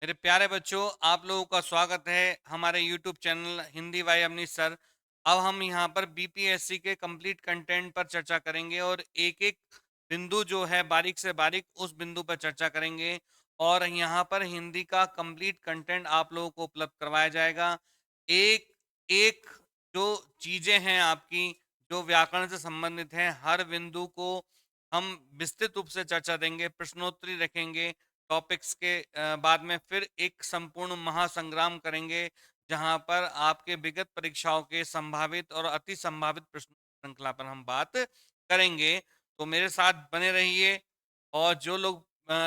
मेरे प्यारे बच्चों, आप लोगों का स्वागत है हमारे YouTube चैनल हिंदी भाई अवनीश सर। अब हम यहाँ पर बीपीएससी के कंप्लीट कंटेंट पर चर्चा करेंगे और एक एक बिंदु जो है बारीक से बारीक उस बिंदु पर चर्चा करेंगे। और यहाँ पर हिंदी का कंप्लीट कंटेंट आप लोगों को उपलब्ध करवाया जाएगा। एक एक जो चीजें हैं आपकी, जो व्याकरण से संबंधित हैं, हर बिंदु को हम विस्तृत रूप से चर्चा देंगे, प्रश्नोत्तरी रखेंगे। टॉपिक्स के बाद में फिर एक संपूर्ण महासंग्राम करेंगे, जहां पर आपके विगत परीक्षाओं के संभावित और अति संभावित प्रश्न श्रृंखला पर हम बात करेंगे। तो मेरे साथ बने रहिए। और जो लोग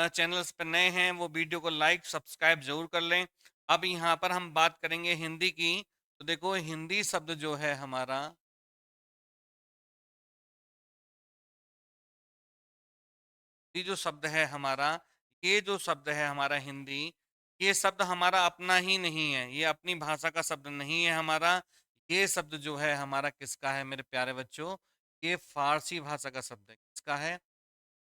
चैनल्स पर नए हैं वो वीडियो को लाइक सब्सक्राइब जरूर कर लें। अब यहाँ पर हम बात करेंगे हिंदी की। तो देखो, हिंदी शब्द जो है हमारा, ये जो शब्द है हमारा, ये जो शब्द है हमारा हिंदी, ये शब्द हमारा अपना ही नहीं है, ये अपनी भाषा का शब्द नहीं है हमारा। ये शब्द जो है हमारा किसका है मेरे प्यारे बच्चों? ये फारसी भाषा का शब्द है। किसका है?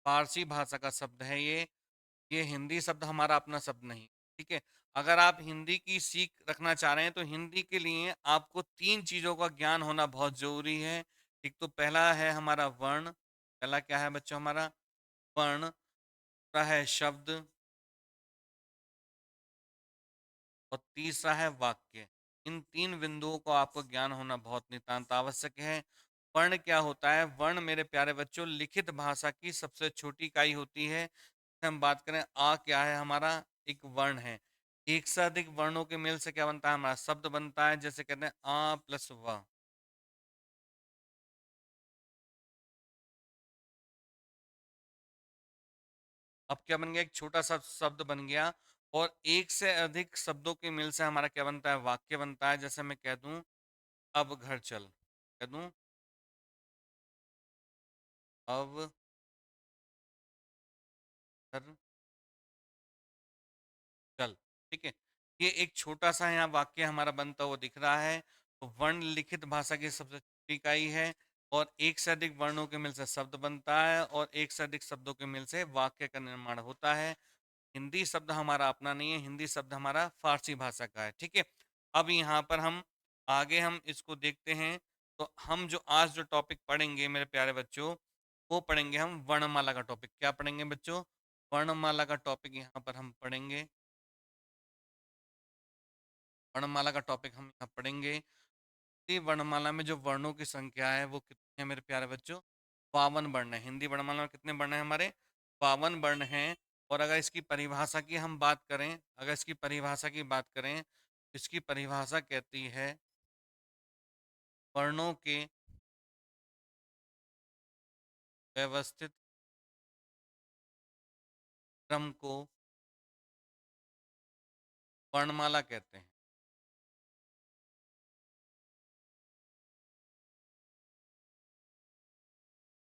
फारसी भाषा का शब्द है ये हिंदी शब्द हमारा अपना शब्द नहीं। ठीक है। अगर आप हिंदी की सीख रखना चाह रहे हैं तो हिंदी के लिए आपको तीन चीजों का ज्ञान होना बहुत जरूरी है। एक तो पहला है हमारा वर्ण। पहला क्या है बच्चों हमारा? वर्ण। दूसरा है शब्द और तीसरा है वाक्य। इन तीन बिंदुओं को आपको ज्ञान होना बहुत नितांत आवश्यक है। वर्ण क्या होता है? वर्ण मेरे प्यारे बच्चों लिखित भाषा की सबसे छोटी इकाई होती है। हम बात करें, आ क्या है हमारा? एक वर्ण है। एक से अधिक वर्णों के मेल से क्या बनता है? हमारा शब्द बनता है। जैसे कहते हैं आ प्लस व। अब क्या बन गया? एक छोटा सा शब्द बन गया। और एक से अधिक शब्दों के मेल से हमारा क्या बनता है? वाक्य बनता है। जैसे मैं कह दूं, अब घर चल। कह दूं, अब घर चल। ठीक है। ये एक छोटा सा यहाँ वाक्य हमारा बनता हुआ दिख रहा है। तो वर्ण लिखित भाषा की सबसे छोटी इकाई है। और एक से अधिक वर्णों के मिल से शब्द बनता है और एक से अधिक शब्दों के मिल से वाक्य का निर्माण होता है। हिंदी शब्द हमारा अपना नहीं है, हिंदी शब्द हमारा फारसी भाषा का है। ठीक है। अब यहाँ पर हम आगे हम इसको देखते हैं। तो हम जो आज जो टॉपिक पढ़ेंगे मेरे प्यारे बच्चों, वो पढ़ेंगे हम वर्णमाला का टॉपिक। क्या पढ़ेंगे बच्चों? वर्णमाला का टॉपिक यहाँ पर हम पढ़ेंगे। वर्णमाला का टॉपिक हम यहाँ पढ़ेंगे। हिंदी वर्णमाला में जो वर्णों की संख्या है वो कितनी है मेरे प्यारे बच्चों? 52 वर्ण है। हिंदी वर्णमाला में कितने वर्ण है हमारे? 52 वर्ण हैं। और अगर इसकी परिभाषा की हम बात करें, अगर इसकी परिभाषा की बात करें, इसकी परिभाषा कहती है वर्णों के व्यवस्थित क्रम को वर्णमाला कहते हैं।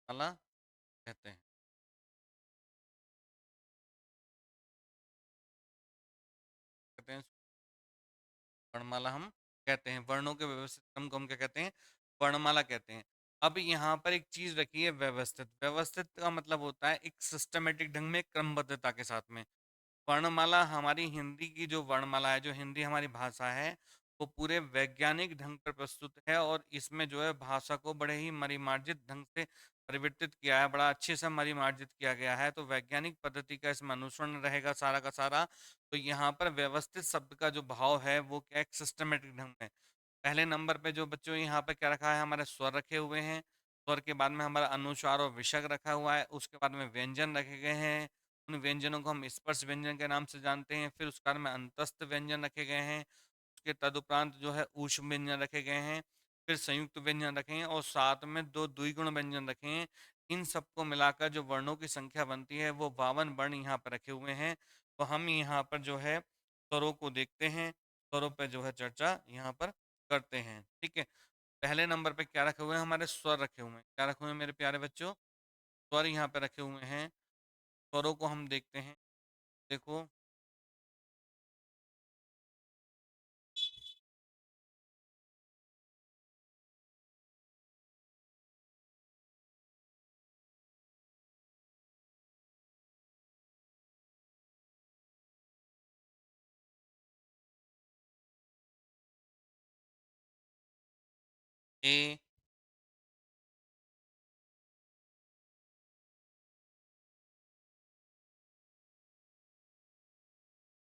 माला कहते हैं। कहते हैं वर्णमाला हम कहते हैं। वर्णों के व्यवस्थित क्रम को हम क्या कहते हैं? वर्णमाला कहते हैं। अब यहाँ पर एक चीज रखी है, व्यवस्थित। व्यवस्थित का मतलब होता है एक सिस्टमेटिक ढंग में, क्रमबद्धता के साथ में। वर्णमाला हमारी हिंदी की जो वर्णमाला है, जो हिंदी हमारी भाषा है, वो पूरे वैज्ञानिक ढंग पर प्रस्तुत है। और इसमें जो है भाषा को बड़े ही मरिमार्जित ढंग से परिवर्तित किया है, बड़ा अच्छे से मरिमार्जित किया गया है। तो वैज्ञानिक पद्धति का इसमें अनुसरण रहेगा सारा का सारा। तो यहाँ पर व्यवस्थित शब्द का जो भाव है वो क्या, एक सिस्टमेटिक ढंग में। पहले नंबर पे जो बच्चों यहाँ पे क्या रखा है, हमारे स्वर रखे हुए हैं। स्वर के बाद में हमारा अनुस्वार और विसर्ग रखा हुआ है। उसके बाद में व्यंजन रखे गए हैं। उन व्यंजनों को हम स्पर्श व्यंजन के नाम से जानते हैं। फिर उसके बाद में अंतस्थ व्यंजन रखे गए हैं। उसके तदुपरांत जो है ऊष्म व्यंजन रखे गए हैं। फिर संयुक्त व्यंजन रखे हैं और साथ में दो द्विगुण व्यंजन रखे हैं। इन सबको मिलाकर जो वर्णों की संख्या बनती है वो 52 वर्ण यहाँ पर रखे हुए हैं। तो हम यहाँ पर जो है स्वरों को देखते हैं, स्वरों पर जो है चर्चा यहाँ पर करते हैं। ठीक है। पहले नंबर पे क्या रखे हुए हैं? हमारे स्वर रखे हुए हैं। क्या रखे हुए हैं मेरे प्यारे बच्चों? स्वर यहाँ पे रखे हुए हैं। स्वरों को हम देखते हैं। देखो, ए,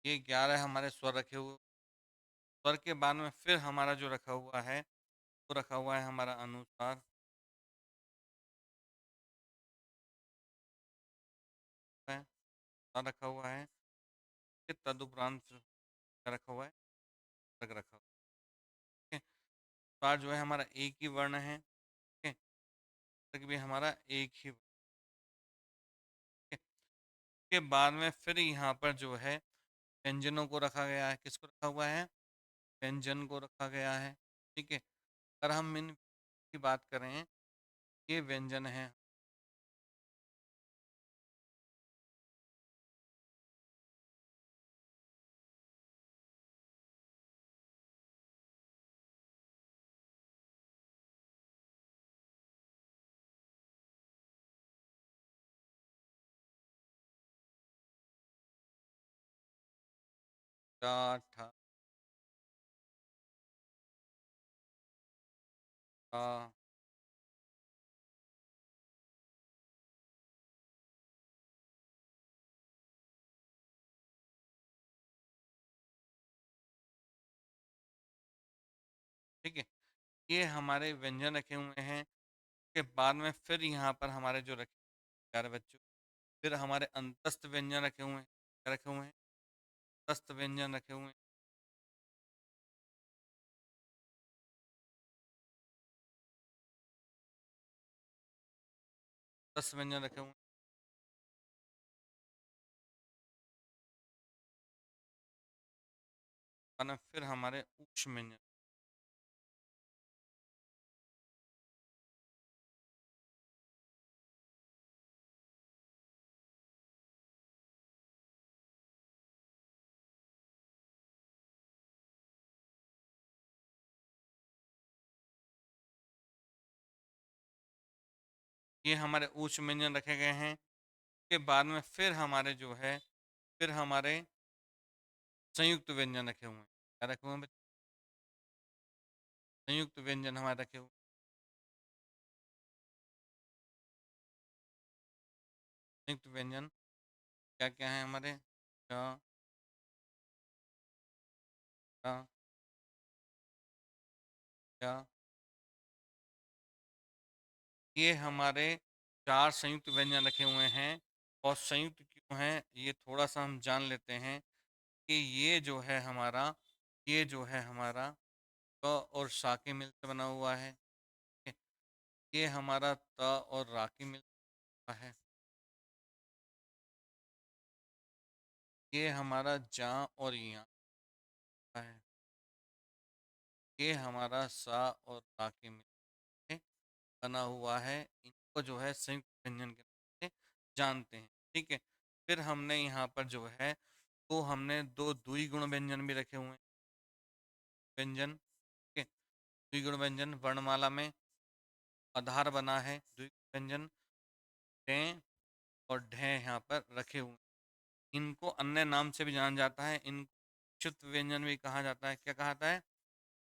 ये 11 हमारे स्वर रखे हुए। स्वर के बाद में फिर हमारा जो रखा हुआ है, वो रखा हुआ है हमारा अनुस्वार है, स्वर रखा हुआ है। फिर तदुपरांत फिर क्या रखा हुआ है, वर्ग रखा हुआ है। ठीक है, स्वर जो है हमारा एक ही वर्ण है। ठीक है, वर्ग भी हमारा एक ही। ठीक है, उसके बाद में फिर यहाँ पर जो है व्यंजनों को रखा गया है। किसको रखा हुआ है? व्यंजन को रखा गया है। ठीक है, अगर हम इन की बात करें, ये व्यंजन है। टा, ठा, टा, ठीक है, ये हमारे व्यंजन रखे हुए हैं। के बाद में फिर यहाँ पर हमारे जो रखे प्यारे बच्चों, फिर हमारे अंतस्थ व्यंजन रखे हुए हैं। क्या रखे हुए हैं? अंतस्थ व्यंजन रखे हुए हैं। अंतस्थ व्यंजन रखे हुए हैं। बाद में फिर हमारे ऊष्म व्यंजन। ये हमारे ऊष्म व्यंजन रखे गए हैं। के बाद में फिर हमारे जो है, फिर हमारे संयुक्त व्यंजन रखे हुए हैं। क्या रखे हुए हैं बच्चों? संयुक्त व्यंजन हमारे रखे हुए हैं। संयुक्त व्यंजन क्या क्या है हमारे? च, ट, च। ये हमारे 4 संयुक्त व्यंजन रखे हुए हैं। और संयुक्त क्यों हैं, ये थोड़ा सा हम जान लेते हैं कि ये जो है हमारा, ये जो है हमारा क और सा के मिल से बना हुआ है। ठीक है, ये हमारा त और रा की मिल से है। ये हमारा जा और या है। ये हमारा सा और रा के मिल से बना हुआ है। इनको जो है संयुक्त व्यंजन के नाम से जानते हैं। ठीक है, फिर हमने यहाँ पर जो है, तो हमने दो द्विगुण व्यंजन भी रखे हुए हैं। व्यंजन, ठीक है, द्विगुण व्यंजन वर्णमाला में आधार बना है। द्विगुण व्यंजन टें और ढे यहाँ पर रखे हुए हैं। इनको अन्य नाम से भी जाना जाता है। इनको क्षुप्त व्यंजन भी कहा जाता है। क्या कहा जाता है?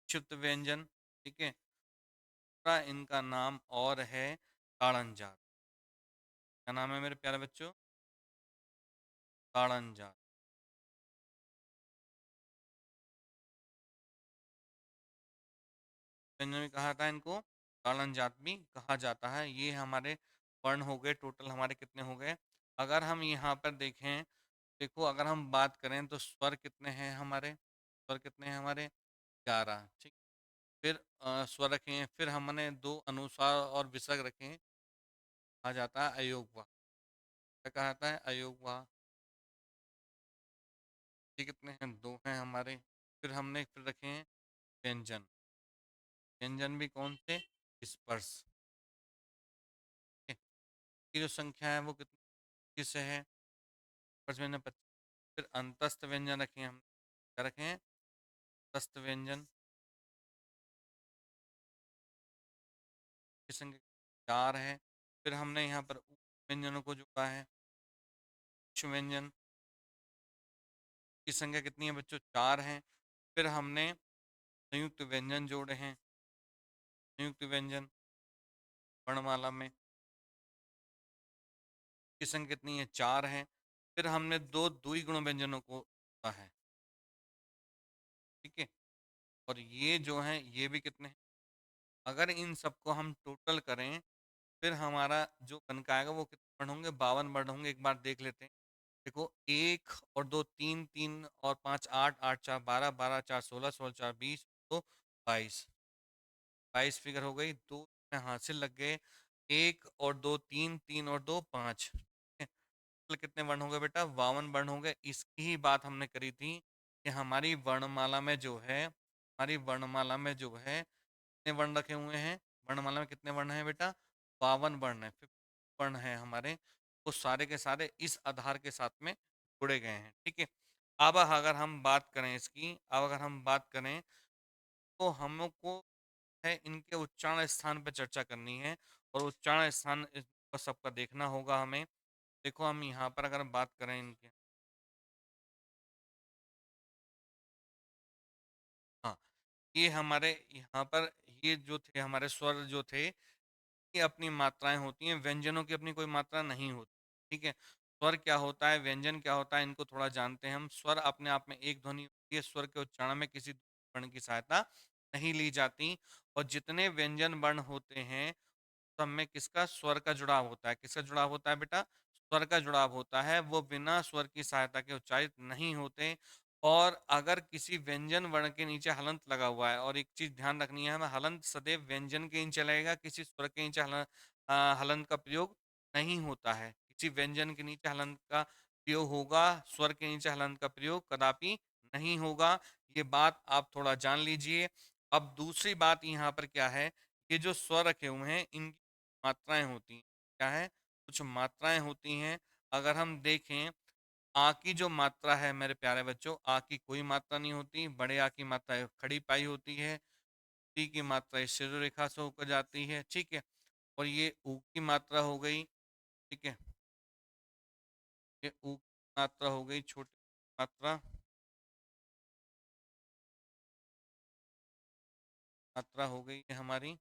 क्षुप्त व्यंजन। ठीक है, दूसरा इनका नाम और है ताड़न जात। क्या नाम है मेरे प्यारे बच्चों? ताड़न जात। व्यंजन भी कहा जाता है इनको, ताड़न जात भी कहा जाता है। ये हमारे वर्ण हो गए। टोटल हमारे कितने हो गए? अगर हम यहाँ पर देखें, देखो अगर हम बात करें तो स्वर कितने हैं हमारे? स्वर कितने हैं हमारे? 11। ठीक, फिर स्वर रखे हैं। फिर हमने दो अनुस्वार और विसर्ग रखे हैं। कहा जाता है अयोगवा। क्या कहा जाता है? अयोगवा। ये कितने हैं? दो हैं हमारे। फिर हमने फिर रखे हैं व्यंजन। व्यंजन भी कौन से? स्पर्श। ठीक है, की जो संख्या है वो कितनी, किस है? स्पर्श व्यंजन 25। फिर अंतस्थ व्यंजन रखे हैं हम। क्या रखे हैं? अंतस्थ व्यंजन की संख्या 4 है। फिर हमने यहाँ पर व्यंजनों को जोड़ा है। व्यंजन की संख्या कितनी है बच्चों? 4 है। फिर हमने संयुक्त व्यंजन जोड़े हैं। संयुक्त व्यंजन वर्णमाला में की संख्या कितनी है? 4 है। फिर हमने 2 द्विगुण व्यंजनों को जोड़ा है, ठीक है। और ये जो है ये भी कितने हैं? अगर इन सबको हम टोटल करें फिर हमारा जो बन के आएगा वो कितने वर्ण होंगे? 52 वर्ण होंगे। एक बार देख लेते हैं। देखो 1 और 2 3, 3 और 5 8, 8 4 12, 12 4 16, 16 4 20, तो 22, 22 फिगर हो गई। 2 में हासिल लग गए। 1 और 2 3, 3 और 2 5, टोटल कितने वर्ण हो गए बेटा? 52 वर्ण हो गए। इसकी ही बात हमने करी थी कि हमारी वर्णमाला में जो है, हमारी वर्णमाला में जो है कितने वर्ण रखे हुए हैं? वर्णमाला में कितने वर्ण हैं बेटा? 52 वर्ण है, 50 वर्ण है हमारे। वो सारे के सारे इस आधार के साथ में जुड़े गए हैं, ठीक है। अब अगर हम बात करें इसकी, अब अगर हम बात करें तो हमको है इनके उच्चारण स्थान पर चर्चा करनी है, और उच्चारण स्थान सबका देखना होगा हमें। देखो हम यहाँ पर अगर बात करें इनके, हाँ, ये हमारे यहाँ पर ये जो थे हमारे स्वर जो थे, ये अपनी मात्राएं होती हैं, व्यंजनों की अपनी कोई मात्रा नहीं होती, ठीक है। स्वर क्या होता है, व्यंजन क्या होता है, इनको थोड़ा जानते हैं हम। स्वर अपने आप में एक ध्वनि होती है, स्वर के उच्चारण में किसी वर्ण की सहायता नहीं ली जाती। और जितने व्यंजन वर्ण होते हैं सब में किसका? स्वर का जुड़ाव होता है। किसका जुड़ाव होता है बेटा? स्वर का जुड़ाव होता है। वो बिना स्वर की सहायता के उच्चारित नहीं होते। और अगर किसी व्यंजन वर्ण के नीचे हलंत लगा हुआ है, और एक चीज ध्यान रखनी है हमें, हलंत सदैव व्यंजन के नीचे लगेगा, किसी स्वर के नीचे हलंत का प्रयोग नहीं होता है। किसी व्यंजन के नीचे हलंत का प्रयोग होगा, स्वर के नीचे हलंत का प्रयोग कदापि नहीं होगा। ये बात आप थोड़ा जान लीजिए। अब दूसरी बात यहाँ पर क्या है, ये जो स्वर रखे हुए हैं इनकी मात्राएं होती हैं। क्या है? कुछ मात्राएं होती हैं। अगर हम देखें, आ की जो मात्रा है मेरे प्यारे बच्चों, आ की कोई मात्रा नहीं होती। बड़े आ की मात्रा एक खड़ी पाई होती है। टी की मात्रा इस शिरो रेखा से होकर जाती है, ठीक है। और ये ऊ की मात्रा हो गई, ठीक है। ये ऊ की मात्रा हो गई, छोटी मात्रा, मात्रा हो गई है हमारी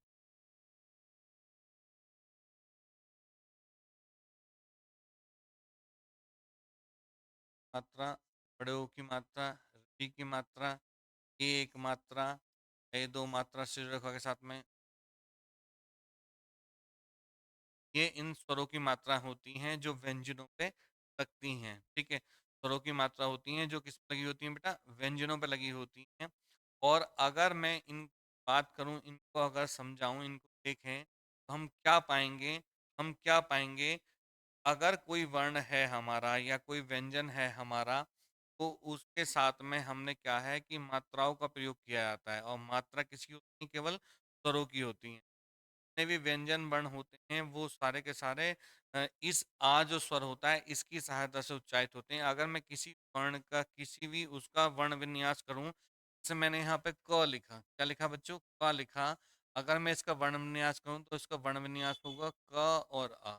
मात्रा। बड़े ऊ की मात्रा, री की मात्रा, ए एक मात्रा, ए दो मात्रा शिरो रेखा के साथ में। ये इन स्वरों की मात्रा होती हैं जो व्यंजनों पे लगती हैं, ठीक है। स्वरों की मात्रा होती हैं जो किस पे लगी होती हैं बेटा? व्यंजनों पे लगी होती हैं। और अगर मैं इन बात करूं, इनको अगर समझाऊं, इनको देखें, तो हम क्या पाएंगे? हम क्या पाएंगे? अगर कोई वर्ण है हमारा या कोई व्यंजन है हमारा, तो उसके साथ में हमने क्या है कि मात्राओं का प्रयोग किया जाता है। और मात्रा किसकी होती है? केवल स्वरों की होती है। जितने भी व्यंजन वर्ण होते हैं वो सारे के सारे इस आ जो स्वर होता है इसकी सहायता से उच्चारित होते हैं। अगर मैं किसी वर्ण का किसी भी उसका वर्ण विन्यास करूं, जैसे मैंने यहाँ पे क लिखा, क्या लिखा बच्चों? क लिखा। अगर मैं इसका वर्ण विन्यास करूं तो इसका वर्ण विन्यास होगा क और आ।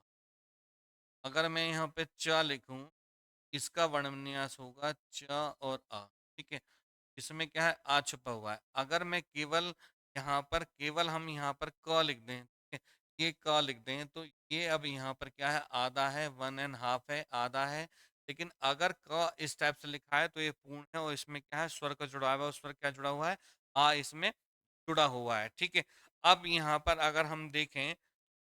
अगर मैं यहाँ पे च लिखूं, इसका वर्ण विन्यास होगा च और आ, ठीक है। इसमें क्या है? आ छुपा हुआ है। अगर मैं केवल यहाँ पर केवल हम यहाँ पर क लिख दें, ठीक है, ये क लिख दें, तो ये अब यहाँ पर क्या है? आधा है, 1.5 है, आधा है। लेकिन अगर क इस टाइप से लिखा है तो ये पूर्ण है, और इसमें क्या है? स्वर का जुड़ा हुआ है। स्वर क्या जुड़ा हुआ है? आ इसमें जुड़ा हुआ है, ठीक है। अब यहाँ पर अगर हम देखें,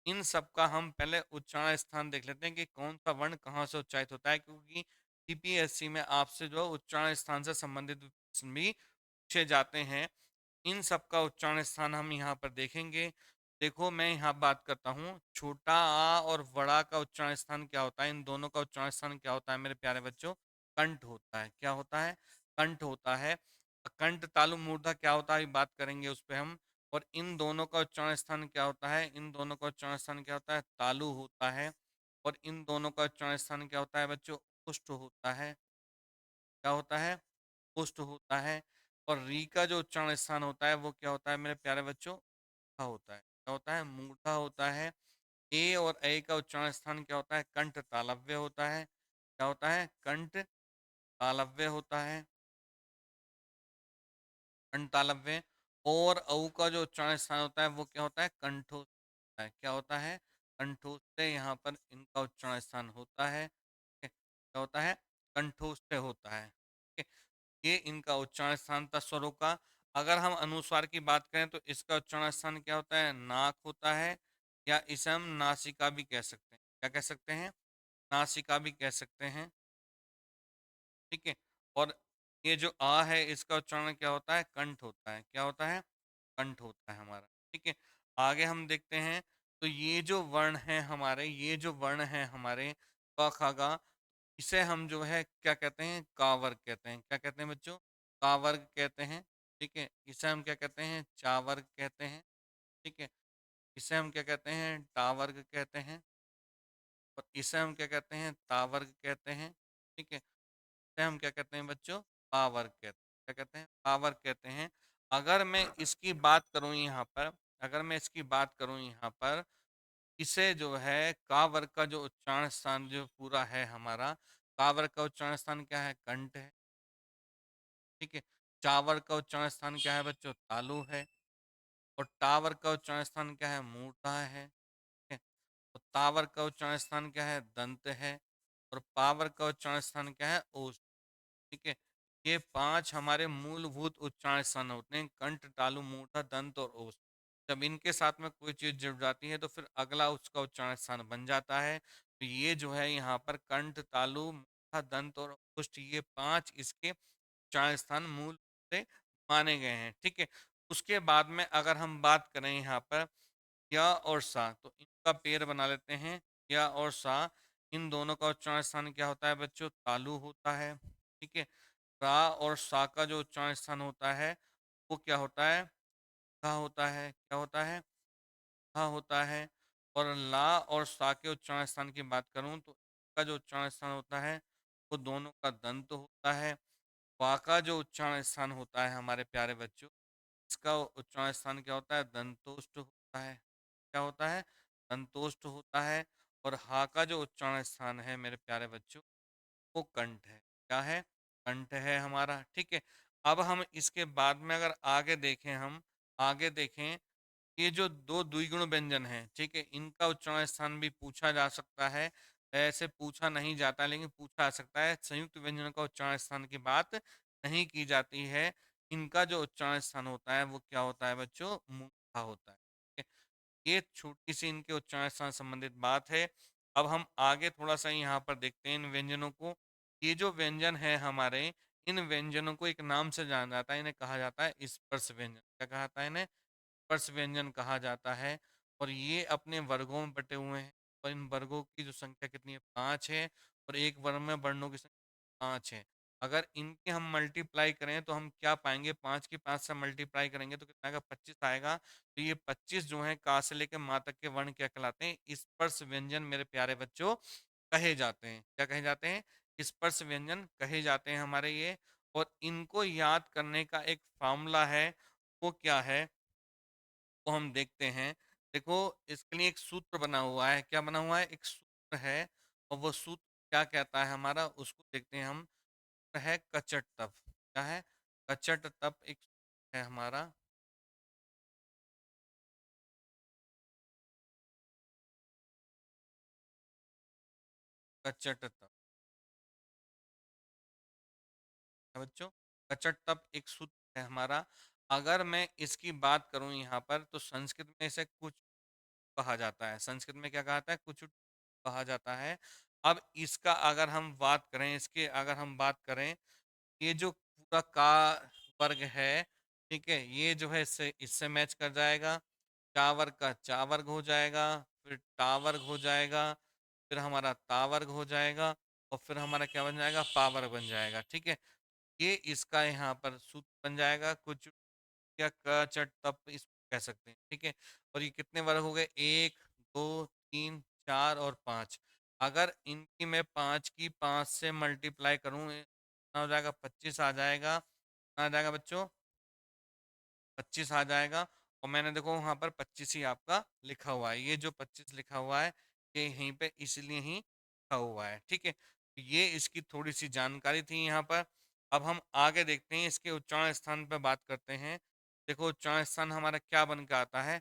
इन सब का हम पहले उच्चारण स्थान देख लेते हैं कि कौन सा वर्ण कहाँ से उच्चारित होता है, क्योंकि टीपीएससी में आपसे जो है उच्चारण स्थान से संबंधित प्रश्न भी पूछे जाते हैं। इन सब का उच्चारण स्थान हम यहाँ पर देखेंगे। देखो मैं यहाँ बात करता हूँ, छोटा आ और बड़ा का उच्चारण स्थान क्या होता है? इन दोनों का उच्चारण स्थान क्या होता है मेरे प्यारे बच्चों? कंठ होता है। क्या होता है? कंठ होता है। कंठ तालु मूर्धा क्या होता है बात करेंगे उस पर हम। और इन दोनों का उच्चारण स्थान क्या होता है? इन दोनों का उच्चारण स्थान क्या होता है? तालु होता है। और इन दोनों का उच्चारण स्थान क्या होता है बच्चों? उष्ठ होता है। क्या होता है? उष्ठ होता है। और री का जो उच्चारण स्थान होता है वो क्या होता है मेरे प्यारे बच्चों? मूर्धा होता है। क्या होता है? मूर्धा होता है। ए और ए का उच्चारण स्थान क्या होता है? कंठ तालव्य होता है। क्या होता है? कंठ तालव्य होता है। कंठ तालव्य। और औ का जो उच्चारण स्थान होता है वो क्या होता है? कंठों होता है। क्या होता है? कंठों से यहाँ पर इनका उच्चारण स्थान होता है। ठीक है? क्या होता है? कंठों से होता है। ठीक है? ये इनका उच्चारण स्थान था स्वरों का। अगर हम अनुस्वार की बात करें तो इसका उच्चारण स्थान क्या होता है? नाक होता है, या इसे हम नासिका भी कह सकते हैं। क्या कह सकते हैं? नासिका भी कह सकते हैं। ठीक है? और ये जो आ है इसका उच्चारण क्या होता है? कंठ होता है। क्या होता है? कंठ होता है हमारा। ठीक है? आगे हम देखते हैं, तो ये जो वर्ण है हमारे, ये जो वर्ण है हमारे क ख ग, इसे हम जो है क्या कहते हैं? का वर्ग कहते हैं। क्या कहते हैं बच्चों? का वर्ग कहते हैं। ठीक है? इसे हम क्या कहते हैं? चा वर्ग कहते हैं। ठीक है? इसे हम क्या कहते हैं? टा वर्ग कहते हैं। और इसे हम क्या कहते हैं? ता वर्ग कहते हैं। ठीक है? इसे हम क्या कहते हैं बच्चों? पा वर्ग कहते हैं। क्या कहते हैं? पा वर्ग कहते हैं। अगर मैं इसकी बात करूं यहाँ पर, अगर मैं इसकी बात करूं यहाँ पर, इसे जो है का वर्ग का जो उच्चारण स्थान जो पूरा है हमारा, का वर्ग का उच्चारण स्थान क्या है? कंठ है। ठीक है? चा वर्ग का उच्चारण स्थान क्या है बच्चों? तालु है। और टा वर्ग का उच्चारण स्थान क्या है? मूर्धा है। ठीक है? तो ता वर्ग का उच्चारण स्थान क्या है? दंत है। और पा वर्ग का उच्चारण स्थान क्या है? ओष्ठ। ठीक है? ये 5 हमारे मूलभूत उच्चारण स्थान होते हैं, कंठ, तालु, मूर्धा, दंत और ओष्ठ। जब इनके साथ में कोई चीज़ जुड़ जाती है तो फिर अगला उसका उच्चारण स्थान बन जाता है। तो ये जो है यहाँ पर कंठ, तालु, मूर्धा, दंत और ओष्ठ, ये 5 इसके उच्चारण स्थान मूल से माने गए हैं। ठीक है? उसके बाद में अगर हम बात करें यहाँ पर या और सा, तो इनका पेयर बना लेते हैं। या और सा, इन दोनों का उच्चारण स्थान क्या होता है बच्चों? तालु होता है। ठीक है? रा और सा का जो उच्चारण स्थान होता है वो क्या होता है? धा होता है। क्या होता है? धा होता है। और ला और सा के उच्चारण स्थान की बात करूं तो इसका जो उच्चारण स्थान होता है वो दोनों का दंत होता है। वा का जो उच्चारण स्थान होता है हमारे प्यारे बच्चों, इसका उच्चारण स्थान क्या होता है? दंतोष्ठ होता है। क्या होता है? दंतोष्ठ होता है। और हा का जो उच्चारण स्थान है मेरे प्यारे बच्चों, वो कंठ है। क्या है? कंठ है हमारा। ठीक है? अब हम इसके बाद में अगर आगे देखें, हम आगे देखें, ये जो दो द्विगुण व्यंजन हैं, ठीक है, इनका उच्चारण स्थान भी पूछा जा सकता है। ऐसे पूछा नहीं जाता लेकिन पूछा जा सकता है। संयुक्त व्यंजनों का उच्चारण स्थान की बात नहीं की जाती है। इनका जो उच्चारण स्थान होता है वो क्या होता है बच्चों? मूर्धा होता है। ठीक है? ये छोटी सी इनके उच्चारण स्थान संबंधित बात है। अब हम आगे थोड़ा सा यहाँ पर देखते हैं इन व्यंजनों को। ये जो व्यंजन है हमारे, इन व्यंजनों को एक नाम से जाना जाता है, इन्हें कहा जाता है स्पर्श व्यंजन। क्या कहा जाता है इन्हें? स्पर्श व्यंजन कहा जाता है। और ये अपने वर्गों में बटे हुए हैं। और इन वर्गों की जो संख्या कितनी है? 5 है। और एक वर्ग में वर्णों की संख्या 5 है। अगर इनके हम मल्टीप्लाई करें तो हम क्या पाएंगे? 5 की 5 से मल्टीप्लाई करेंगे तो कितना आएगा? 25 आएगा। तो ये 25 जो है का से लेकर माँ तक के वर्ण क्या कहलाते हैं? स्पर्श व्यंजन मेरे प्यारे बच्चों कहे जाते हैं। क्या कहे जाते हैं? स्पर्श व्यंजन कहे जाते हैं हमारे ये। और इनको याद करने का एक फॉर्मूला है, वो क्या है वो हम देखते हैं। देखो, इसके लिए एक सूत्र बना हुआ है। क्या बना हुआ है? एक सूत्र है। और वो सूत्र क्या कहता है हमारा, उसको देखते हैं हम। है कचट तप। क्या है? कचट तप एक सूत्र है हमारा। कचट तप है बच्चों। कचट तप एक सूत्र है हमारा। अगर मैं इसकी बात करूं यहाँ पर तो संस्कृत में इसे कुछ कहा जाता है। संस्कृत में क्या कहा जाता है? कुछ कहा जाता है। अब इसका अगर हम बात करें, इसके अगर हम बात करें, ये जो पूरा का वर्ग है, ठीक है, ये जो है इससे इससे मैच कर जाएगा। चा वर्ग का चा वर्ग हो जाएगा। फिर टा वर्ग हो जाएगा। फिर हमारा ता वर्ग हो जाएगा। और फिर हमारा क्या बन जाएगा? पा वर्ग बन जाएगा। ठीक है? ये इसका यहाँ पर सूत्र बन जाएगा। कुछ या क चट तप इसको कह सकते हैं। ठीक है? और ये कितने वर्ग हो गए? 1, 2, 3, 4 और 5। अगर इनकी मैं 5 की 5 से मल्टीप्लाई करूँ, कितना हो जाएगा? 25 आ जाएगा। कितना आ जाएगा बच्चों? 25 आ जाएगा। और मैंने देखो वहाँ पर 25 ही आपका लिखा हुआ है। ये जो 25 लिखा हुआ है ये यहीं पे इसलिए ही लिखा हुआ है। ठीक है? तो ये इसकी थोड़ी सी जानकारी थी यहाँ पर। अब हम आगे देखते हैं, इसके उच्चारण स्थान पर बात करते हैं। देखो उच्चारण स्थान हमारा क्या बन के आता है,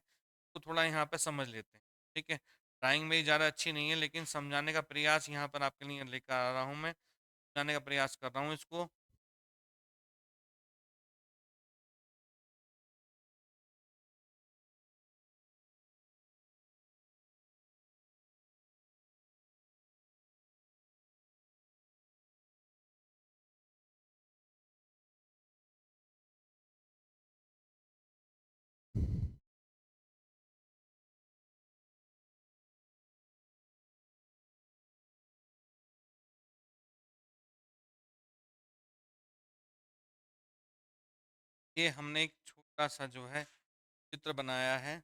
तो थोड़ा यहाँ पे समझ लेते हैं। ठीक है, ड्राइंग मेरी ज़्यादा अच्छी नहीं है, लेकिन समझाने का प्रयास यहाँ पर आपके लिए लेकर आ रहा हूँ मैं, समझाने का प्रयास कर रहा हूँ इसको। ये हमने एक छोटा सा जो है चित्र बनाया है।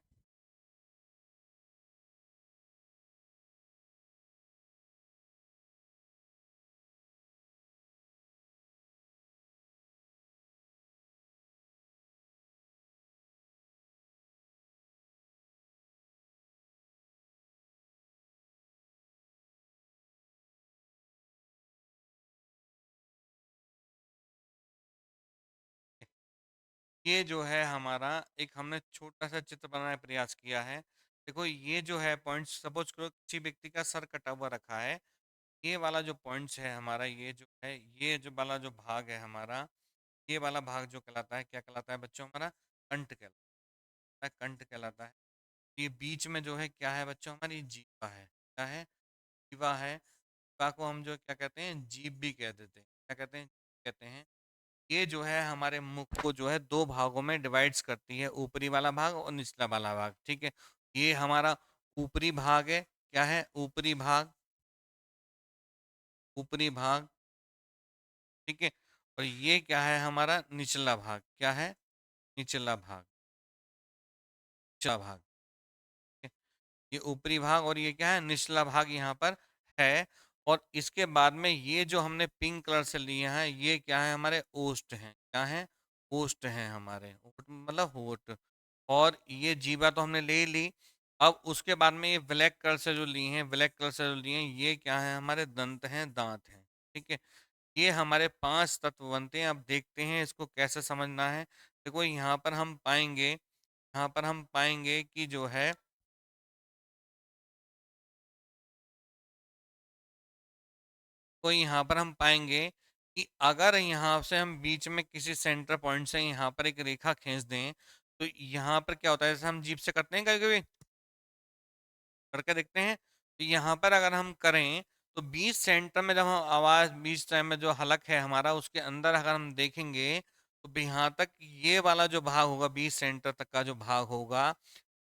ये जो है हमारा एक हमने छोटा सा चित्र बनाने का प्रयास किया है। देखो ये जो है पॉइंट्स, सपोज करो किसी व्यक्ति का सर कटा हुआ रखा है, ये वाला जो पॉइंट्स है हमारा, ये जो है, ये जो वाला जो भाग है हमारा, ये वाला भाग जो कहलाता है, क्या कहलाता है बच्चों, हमारा कंठ कहलाता है, कंठ कहलाता है। ये बीच में जो है क्या है बच्चों, हमारी जीवा है, क्या है, जीवा है। जीवा को हम जो क्या कहते हैं, जीभ भी कह देते हैं, क्या कहते हैं, कहते हैं। ये जो है हमारे मुख को जो है दो भागों में डिवाइड्स करती है, ऊपरी वाला भाग और निचला वाला भाग। ठीक है, ये हमारा ऊपरी भाग है, क्या है, ऊपरी भाग, ऊपरी भाग। ठीक है, और ये क्या है हमारा निचला भाग, क्या है, निचला भाग, निचला भाग। ठीक है? ये ऊपरी भाग और ये क्या है, निचला भाग यहाँ पर है। और इसके बाद में ये जो हमने पिंक कलर से लिए हैं, ये क्या है, हमारे ओष्ठ हैं, क्या है, ओष्ठ हैं हमारे, मतलब होठ। और ये जीवा तो हमने ले ली। अब उसके बाद में ये ब्लैक कलर से जो लिए हैं, ब्लैक कलर से जो लिए हैं, ये क्या है, हमारे दंत हैं, दांत हैं। ठीक है, ये हमारे 5 तत्व बनते हैं। अब देखते हैं इसको कैसे समझना है। देखो यहाँ पर हम पाएंगे, यहाँ पर हम पाएंगे कि जो है, तो यहाँ पर हम पाएंगे कि अगर यहाँ से हम बीच में किसी सेंटर पॉइंट से यहाँ पर एक रेखा खींच दें, तो यहाँ पर क्या होता है, जैसे हम जीभ से करते हैं कभी कभी, करके देखते हैं, तो यहाँ पर अगर हम करें, तो 20 सेंटर में जब हम आवाज, 20 टाइम में जो हलक है हमारा, उसके अंदर अगर हम देखेंगे, तो यहाँ तक ये वाला जो भाग होगा, 20 सेंटर तक का जो भाग होगा,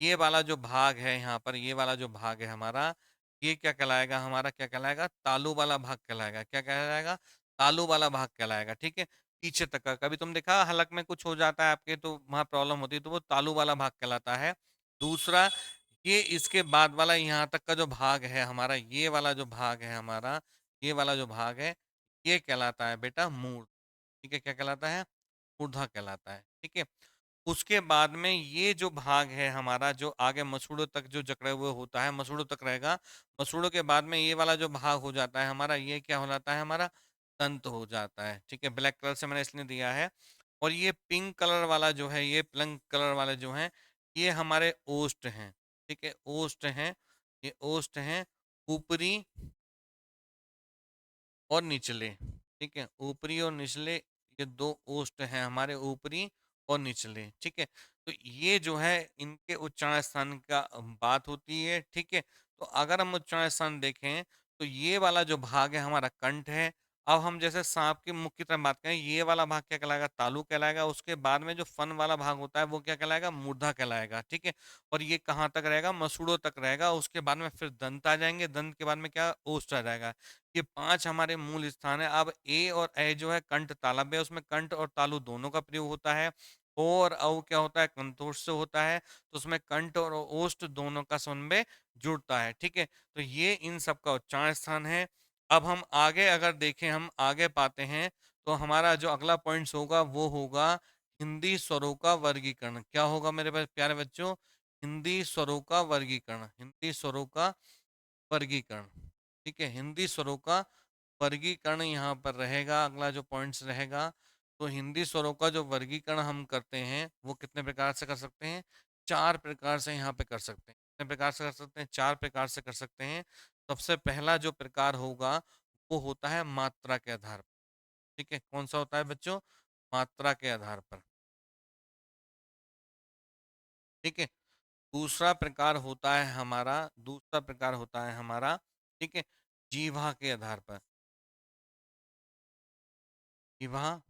ये वाला जो भाग है यहाँ पर, ये वाला जो भाग है हमारा, ये क्या कहलाएगा, हमारा क्या कहलाएगा, तालू वाला भाग कहलाएगा, क्या कहलाएगा, तालू वाला भाग कहलाएगा। ठीक है, पीछे तक का, कभी तुम देखा हलक में कुछ हो जाता है आपके, तो वहां प्रॉब्लम होती है, तो वो तालू वाला भाग कहलाता है। दूसरा, ये इसके बाद वाला यहाँ तक का जो भाग है हमारा, ये वाला जो भाग है हमारा, ये वाला जो भाग है, ये कहलाता है बेटा मूर्ध। ठीक है, क्या कहलाता है, मूर्धा कहलाता है। ठीक है, उसके बाद में ये जो भाग है हमारा, जो आगे मसूड़ों तक जो जकड़े हुए होता है, मसूड़ों तक रहेगा। मसूड़ों के बाद में ये वाला जो भाग हो जाता है हमारा, ये क्या हो जाता है, हमारा दंत हो जाता है। ठीक है, ब्लैक कलर से मैंने इसलिए दिया है। और ये पिंक कलर वाला जो है, ये पिंक कलर वाले जो है, ये हमारे ओष्ठ हैं। ठीक है, ओष्ठ हैं, ये ओष्ठ हैं, ऊपरी और निचले। ठीक है, ऊपरी और निचले, ये दो ओष्ठ हैं हमारे, ऊपरी और निचले। ठीक है, तो ये जो है इनके उच्चारण स्थान का बात होती है। ठीक है, तो अगर हम उच्चारण स्थान देखें, तो ये वाला जो भाग है हमारा कंठ है। अब हम जैसे सांप के मुख की तरह बात करें, ये वाला भाग क्या कहलाएगा, तालु कहलाएगा। उसके बाद में जो फन वाला भाग होता है, वो क्या कहलाएगा, मूर्धा कहलाएगा। ठीक है, और ये कहाँ तक रहेगा, मसूड़ों तक रहेगा। उसके बाद में फिर दंत आ जाएंगे, दंत के बाद में क्या, ओष्ठ आ जाएगा। ये 5 हमारे मूल स्थान है। अब ए और ए जो है कंठ तालव्य है, उसमें कंठ और तालु दोनों का प्रयोग होता है। ओ और औ क्या होता है, कंठोष्ठ से होता है, तो उसमें कंठ और ओष्ठ दोनों का समन्वय जुड़ता है। ठीक है, तो ये इन सब का उच्चारण स्थान है। अब हम आगे अगर देखें, हम आगे पाते हैं, तो हमारा जो अगला पॉइंट्स होगा वो होगा हिंदी स्वरों का वर्गीकरण। क्या होगा मेरे प्यारे बच्चों, हिंदी स्वरों का वर्गीकरण, हिंदी स्वरों का वर्गीकरण। ठीक है, हिंदी स्वरों का वर्गीकरण यहाँ पर रहेगा, अगला जो पॉइंट्स रहेगा। तो हिंदी स्वरों का जो वर्गीकरण हम करते हैं वो कितने प्रकार से कर सकते हैं? 4 प्रकार से यहाँ पे कर सकते हैं। कितने प्रकार से कर सकते हैं? 4 प्रकार से कर सकते हैं। सबसे पहला जो प्रकार होगा वो होता है मात्रा के आधार पर। ठीक है, कौन सा होता है बच्चों? मात्रा के आधार पर। ठीक है, दूसरा प्रकार होता है हमारा, ठीक है, जीवा के आधार पर। जीवा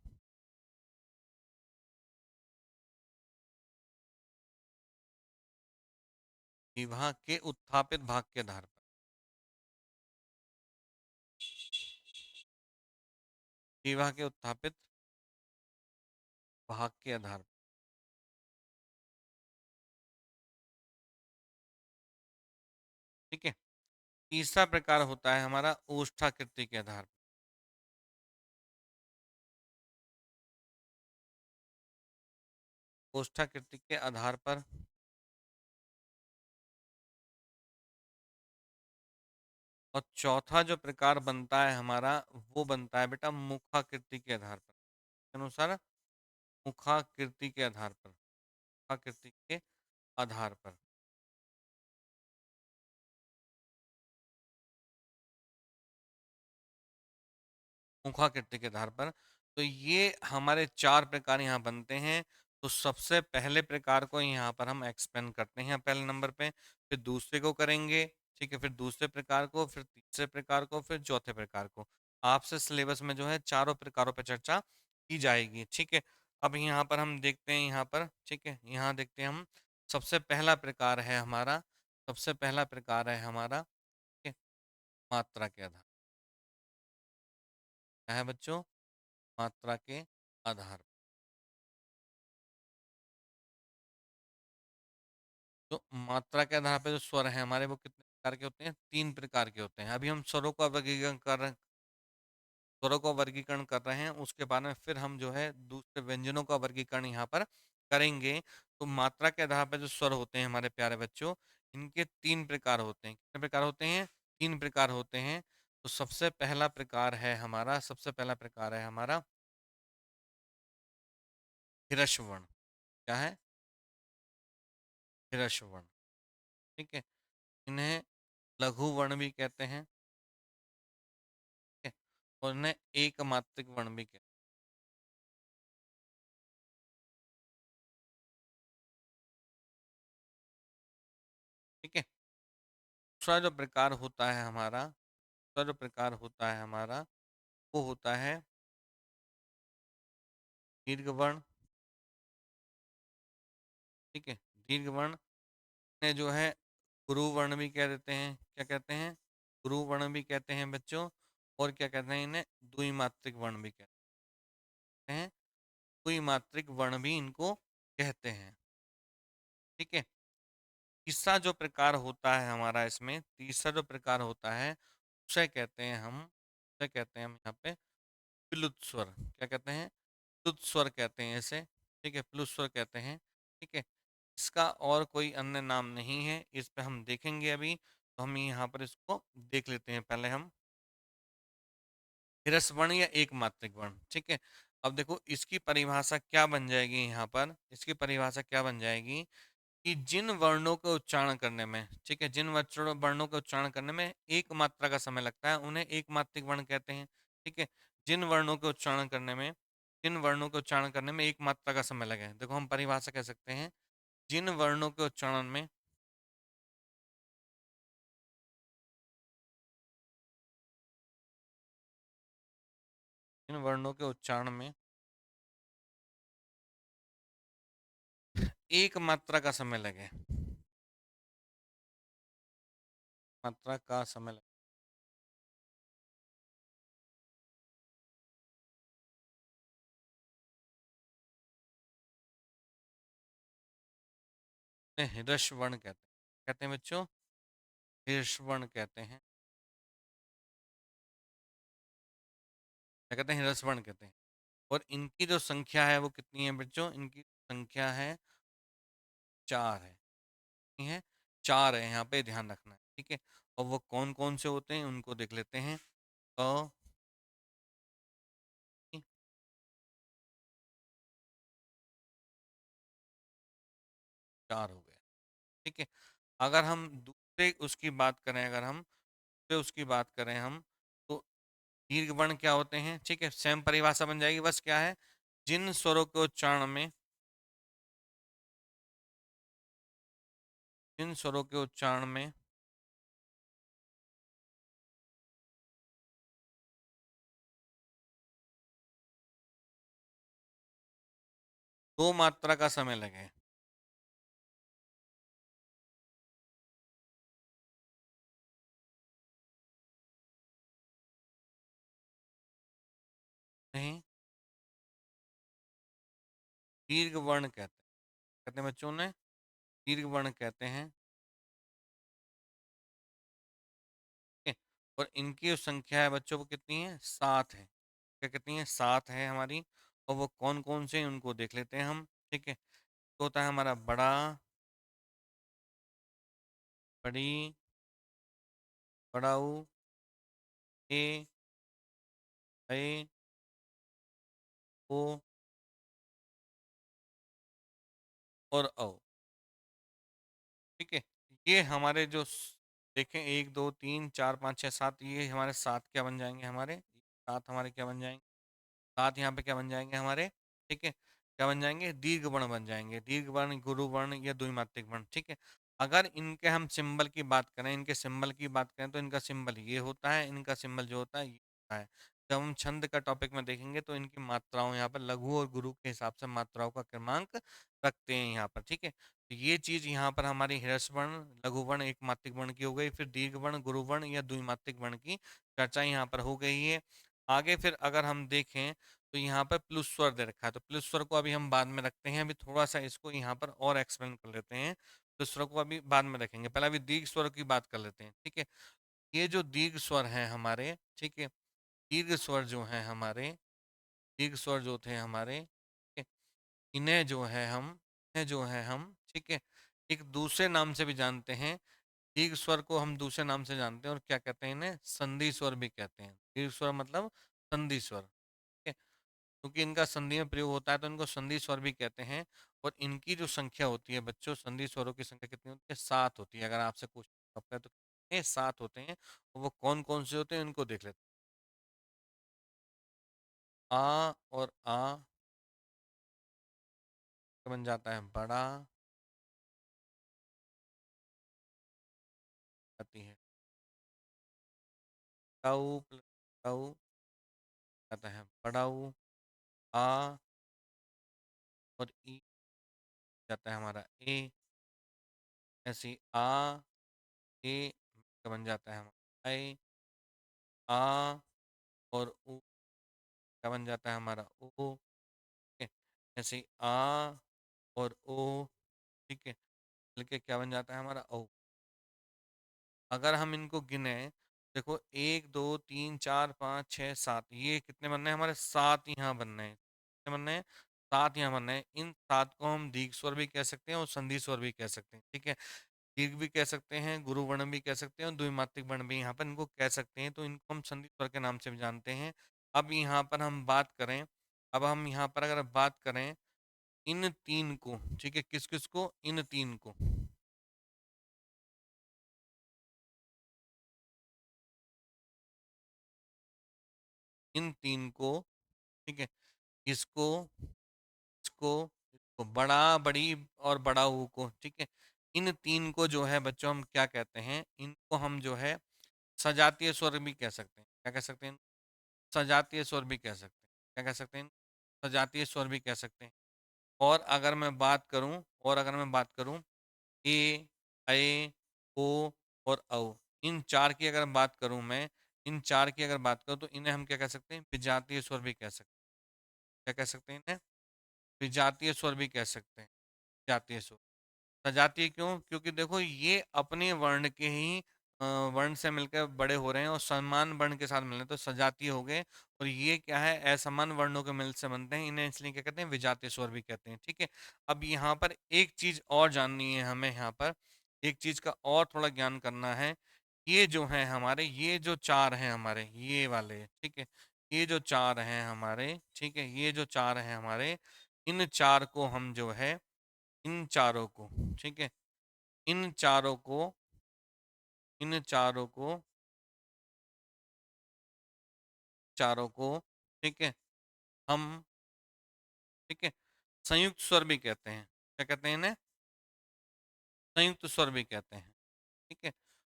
जीवा के उत्थापित भाग के आधार पर। जीवा के उत्थापित भाग के आधार पर। ठीक है, तीसरा प्रकार होता है हमारा ओष्ठाकृति के आधार पर। ओष्ठाकृति के आधार पर। और चौथा जो प्रकार बनता है हमारा, वो बनता है बेटा मुखाकृति के आधार पर। के अनुसार मुखाकृति के आधार पर। मुखाकृति के आधार पर। मुखाकृति के आधार पर। तो ये हमारे 4 प्रकार यहाँ बनते हैं। तो सबसे पहले प्रकार को यहाँ पर हम एक्सपेंड करते हैं पहले नंबर पे, फिर दूसरे को करेंगे, ठीक है, फिर दूसरे प्रकार को, फिर तीसरे प्रकार को, फिर चौथे प्रकार को। आपसे सिलेबस में जो है चारों प्रकारों पर चर्चा की जाएगी। ठीक है, अब यहाँ पर हम देखते हैं, यहाँ पर ठीक है, यहाँ देखते हैं हम। सबसे पहला प्रकार है हमारा, सबसे पहला प्रकार है हमारा, ठीक है, मात्रा के आधार। क्या है बच्चों? मात्रा के आधार। तो मात्रा के आधार पर जो स्वर हैं हमारे, वो कितने प्रकार के होते हैं? 3 प्रकार के होते हैं। अभी हम स्वरों का वर्गीकरण कर रहे हैं, उसके बाद में फिर हम जो है दूसरे व्यंजनों का वर्गीकरण यहाँ पर करेंगे। तो मात्रा के आधार पर जो स्वर होते हैं हमारे प्यारे बच्चों, इनके 3 प्रकार होते हैं। कितने प्रकार होते हैं? 3 प्रकार होते हैं। तो सबसे पहला प्रकार है हमारा हिरस्व वर्ण। क्या है? हिरस्व वर्ण। ठीक है, इन्हें लघु वर्ण भी कहते हैं। ठीक है, और इन्हें एक मात्रिक वर्ण भी कहते हैं। ठीक है, दूसरा जो प्रकार होता है हमारा, दूसरा जो प्रकार होता है हमारा, वो होता है दीर्घ वर्ण। ठीक है, दीर्घ वर्ण ने जो है गुरु वर्ण भी कह देते हैं। क्या कहते हैं? गुरु वर्ण भी कहते हैं बच्चों। और क्या कहते हैं? इन्हें द्विमात्रिक वर्ण भी कहते हैं। द्विमात्रिक वर्ण भी इनको कहते हैं। ठीक है, तीसरा जो प्रकार होता है, उसे कहते हैं हम, यहाँ पे प्लुत स्वर। क्या कहते हैं? प्लुत स्वर कहते हैं इसे। ठीक है, प्लुत स्वर कहते हैं। ठीक है, इसका और कोई अन्य नाम नहीं है, इस पे हम देखेंगे अभी। तो हम यहाँ पर इसको देख लेते हैं पहले हम। हिरस वर्ण या एक मात्रिक वर्ण। ठीक है, अब देखो इसकी परिभाषा क्या बन जाएगी यहाँ पर, इसकी परिभाषा क्या बन जाएगी कि जिन वर्णों के उच्चारण करने में, ठीक है, जिन वर्णों के उच्चारण करने में एक मात्रा का समय लगता है, उन्हें एक मात्रिक वर्ण कहते हैं। ठीक है, जिन वर्णों के उच्चारण करने में जिन वर्णों के उच्चारण करने में एक मात्रा का समय लगे, देखो हम परिभाषा कह सकते हैं, जिन वर्णों के उच्चारण में जिन वर्णों के उच्चारण में एक मात्रा का समय लगे, मात्रा का समय लगे, हृदय वर्ण कहते हैं बच्चों, हृदय वर्ण कहते हैं। क्या कहते हैं? हृदय वर्ण कहते हैं। और इनकी जो संख्या है वो कितनी है बच्चों? इनकी संख्या है 4 है। कितनी है? 4 है, यहाँ पे ध्यान रखना है। ठीक है, और वो कौन कौन से होते हैं उनको देख लेते हैं। अ 4 हो गए। ठीक है, अगर हम दूसरे उसकी बात करें, अगर हम दूसरे उसकी बात करें हम, तो दीर्घ वर्ण क्या होते हैं? ठीक है, सेम परिभाषा बन जाएगी, बस क्या है, जिन स्वरों के उच्चारण में, जिन स्वरों के उच्चारण में दो मात्रा का समय लगे। नहीं, दीर्घ वर्ण कहते हैं बच्चों ने, दीर्घ वर्ण कहते हैं। ठीक है, और इनकी जो संख्या है बच्चों, वो कितनी है? 7 है। क्या कितनी है? 7 है हमारी। और वो कौन कौन से हैं, उनको देख लेते हैं हम। ठीक है, तो होता है हमारा बड़ा, बड़ी, बड़ाऊ, ए, ऐ, ओ और औ। ठीक है, ये हमारे जो देखें, 1 2 3 4 5 6 7, ये हमारे 7 क्या बन जाएंगे? हमारे 7 हमारे क्या बन जाएंगे? 7 यहाँ पे क्या बन जाएंगे हमारे? ठीक है, क्या बन जाएंगे? दीर्घ वर्ण बन जाएंगे, दीर्घ वर्ण, गुरु वर्ण या द्विमात्रिक वर्ण। ठीक है, अगर इनके हम सिंबल की बात करें, इनके सिंबल की बात करें, तो इनका सिंबल ये होता है, इनका सिंबल जो होता है ये होता है। जब हम छंद का टॉपिक में देखेंगे, तो इनकी मात्राओं, यहाँ पर लघु और गुरु के हिसाब से मात्राओं का क्रमांक रखते हैं यहाँ पर। ठीक है, तो ये चीज यहाँ पर हमारी ह्रस्व वर्ण, लघु वर्ण, एक मात्रिक वर्ण की हो गई। फिर दीर्घ वर्ण, गुरु वर्ण या द्विमात्रिक वर्ण की चर्चा यहाँ पर हो गई है। आगे फिर अगर हम देखें, तो यहाँ पर प्लुस स्वर दे रखा है, तो प्लुस स्वर को अभी हम बाद में रखते हैं। अभी थोड़ा सा इसको यहाँ पर और एक्सप्लेन कर लेते हैं। प्लुस स्वर को अभी बाद में रखेंगे, पहले अभी दीर्घ स्वर की बात कर लेते हैं। ठीक है, ये जो दीर्घ स्वर हैं हमारे, ठीक है, दीर्घ स्वर जो हैं हमारे, दीर्घ स्वर जो थे हमारे, ठीक है, इन्हें जो है हम, इन्हें जो है हम, ठीक है, एक दूसरे नाम से भी जानते हैं। दीर्घ स्वर को हम दूसरे नाम से जानते हैं, और क्या कहते हैं? इन्हें संधि स्वर भी कहते हैं। दीर्घ स्वर मतलब संधि स्वर। ठीक है, क्योंकि इनका संधि में प्रयोग होता है, तो इनको संधि स्वर भी कहते हैं। और इनकी जो संख्या होती है बच्चों, संधि स्वरों की संख्या कितनी होती है? 7 होती है। अगर आपसे क्वेश्चन है तो कितने? 7 होते हैं। और वो कौन कौन से होते हैं, इनको देख लेते हैं। आ और आ बन जाता है बड़ा, आती है टाउ प्लस टाउ, आता है बड़ाऊ। आ और ई जाता है हमारा ए। ऐसी आ, ए का बन जाता है हमारा आई। आ और उ का बन जाता है हमारा ओ। ठीक है, ऐसे ही आ और ओ, ठीक है, मिलके क्या बन जाता है हमारा? ओ। अगर हम इनको गिने, देखो 1 2 3 4 5 6 7, ये कितने बनने हैं हमारे? 7 यहाँ बनने हैं। कितने बनने हैं? 7 यहाँ बनने हैं। इन 7 को हम दीर्घ स्वर भी कह सकते हैं और संधि स्वर भी कह सकते हैं। ठीक है, दीर्घ भी कह सकते हैं, गुरु वर्ण भी कह सकते हैं, और द्विमात्रिक वर्ण भी यहाँ पर इनको कह सकते हैं। तो इनको हम संधि स्वर के नाम से भी जानते हैं। अब यहाँ पर हम बात करें, अब हम यहाँ पर अगर बात करें इन 3 को, ठीक है, किस किस को? इन 3 को, इन 3 को, ठीक है, इसको, इसको, इसको बड़ा, बड़ी और बड़ाऊ को, ठीक है, इन 3 को जो है बच्चों हम क्या कहते हैं? इनको हम जो है सजातीय स्वर भी कह सकते हैं। क्या कह सकते हैं? सजातीय स्वर भी कह सकते हैं। क्या कह सकते हैं? सजातीय स्वर भी कह सकते हैं। और अगर मैं बात करूं, और अगर मैं बात करूं, ए, ऐ, ओ और औ, इन 4 की अगर बात करूं मैं, इन 4 की अगर बात करूं, तो इन्हें हम क्या कह सकते हैं? विजातीय स्वर भी कह सकते हैं। क्या कह सकते हैं इन्हें? विजातीय स्वर भी कह सकते हैं। जातीय स्वर। सजातीय क्यों? क्योंकि देखो ये अपने वर्ण के ही वर्ण से मिलकर बड़े हो रहे हैं, और समान वर्ण के साथ मिल रहे हैं, तो सजातीय हो गए। और ये क्या है? असमान वर्णों के मिल से बनते हैं, इन्हें इसलिए क्या कहते हैं? विजातीय स्वर भी कहते हैं। ठीक है, अब यहाँ पर एक चीज और जाननी है हमें, यहाँ पर एक चीज का और थोड़ा ज्ञान करना है। ये जो है हमारे, ये जो 4 हैं हमारे, ये वाले, ठीक है, ये जो 4 हैं हमारे, ठीक है, ये जो 4 हैं हमारे, इन 4 को हम जो है, इन चारों को, ठीक है, इन चारों को, इन चारों को, चारों को, ठीक है, हम, ठीक है, संयुक्त स्वर भी कहते हैं। क्या कहते हैं इन्हें? संयुक्त स्वर भी कहते हैं, ठीक है।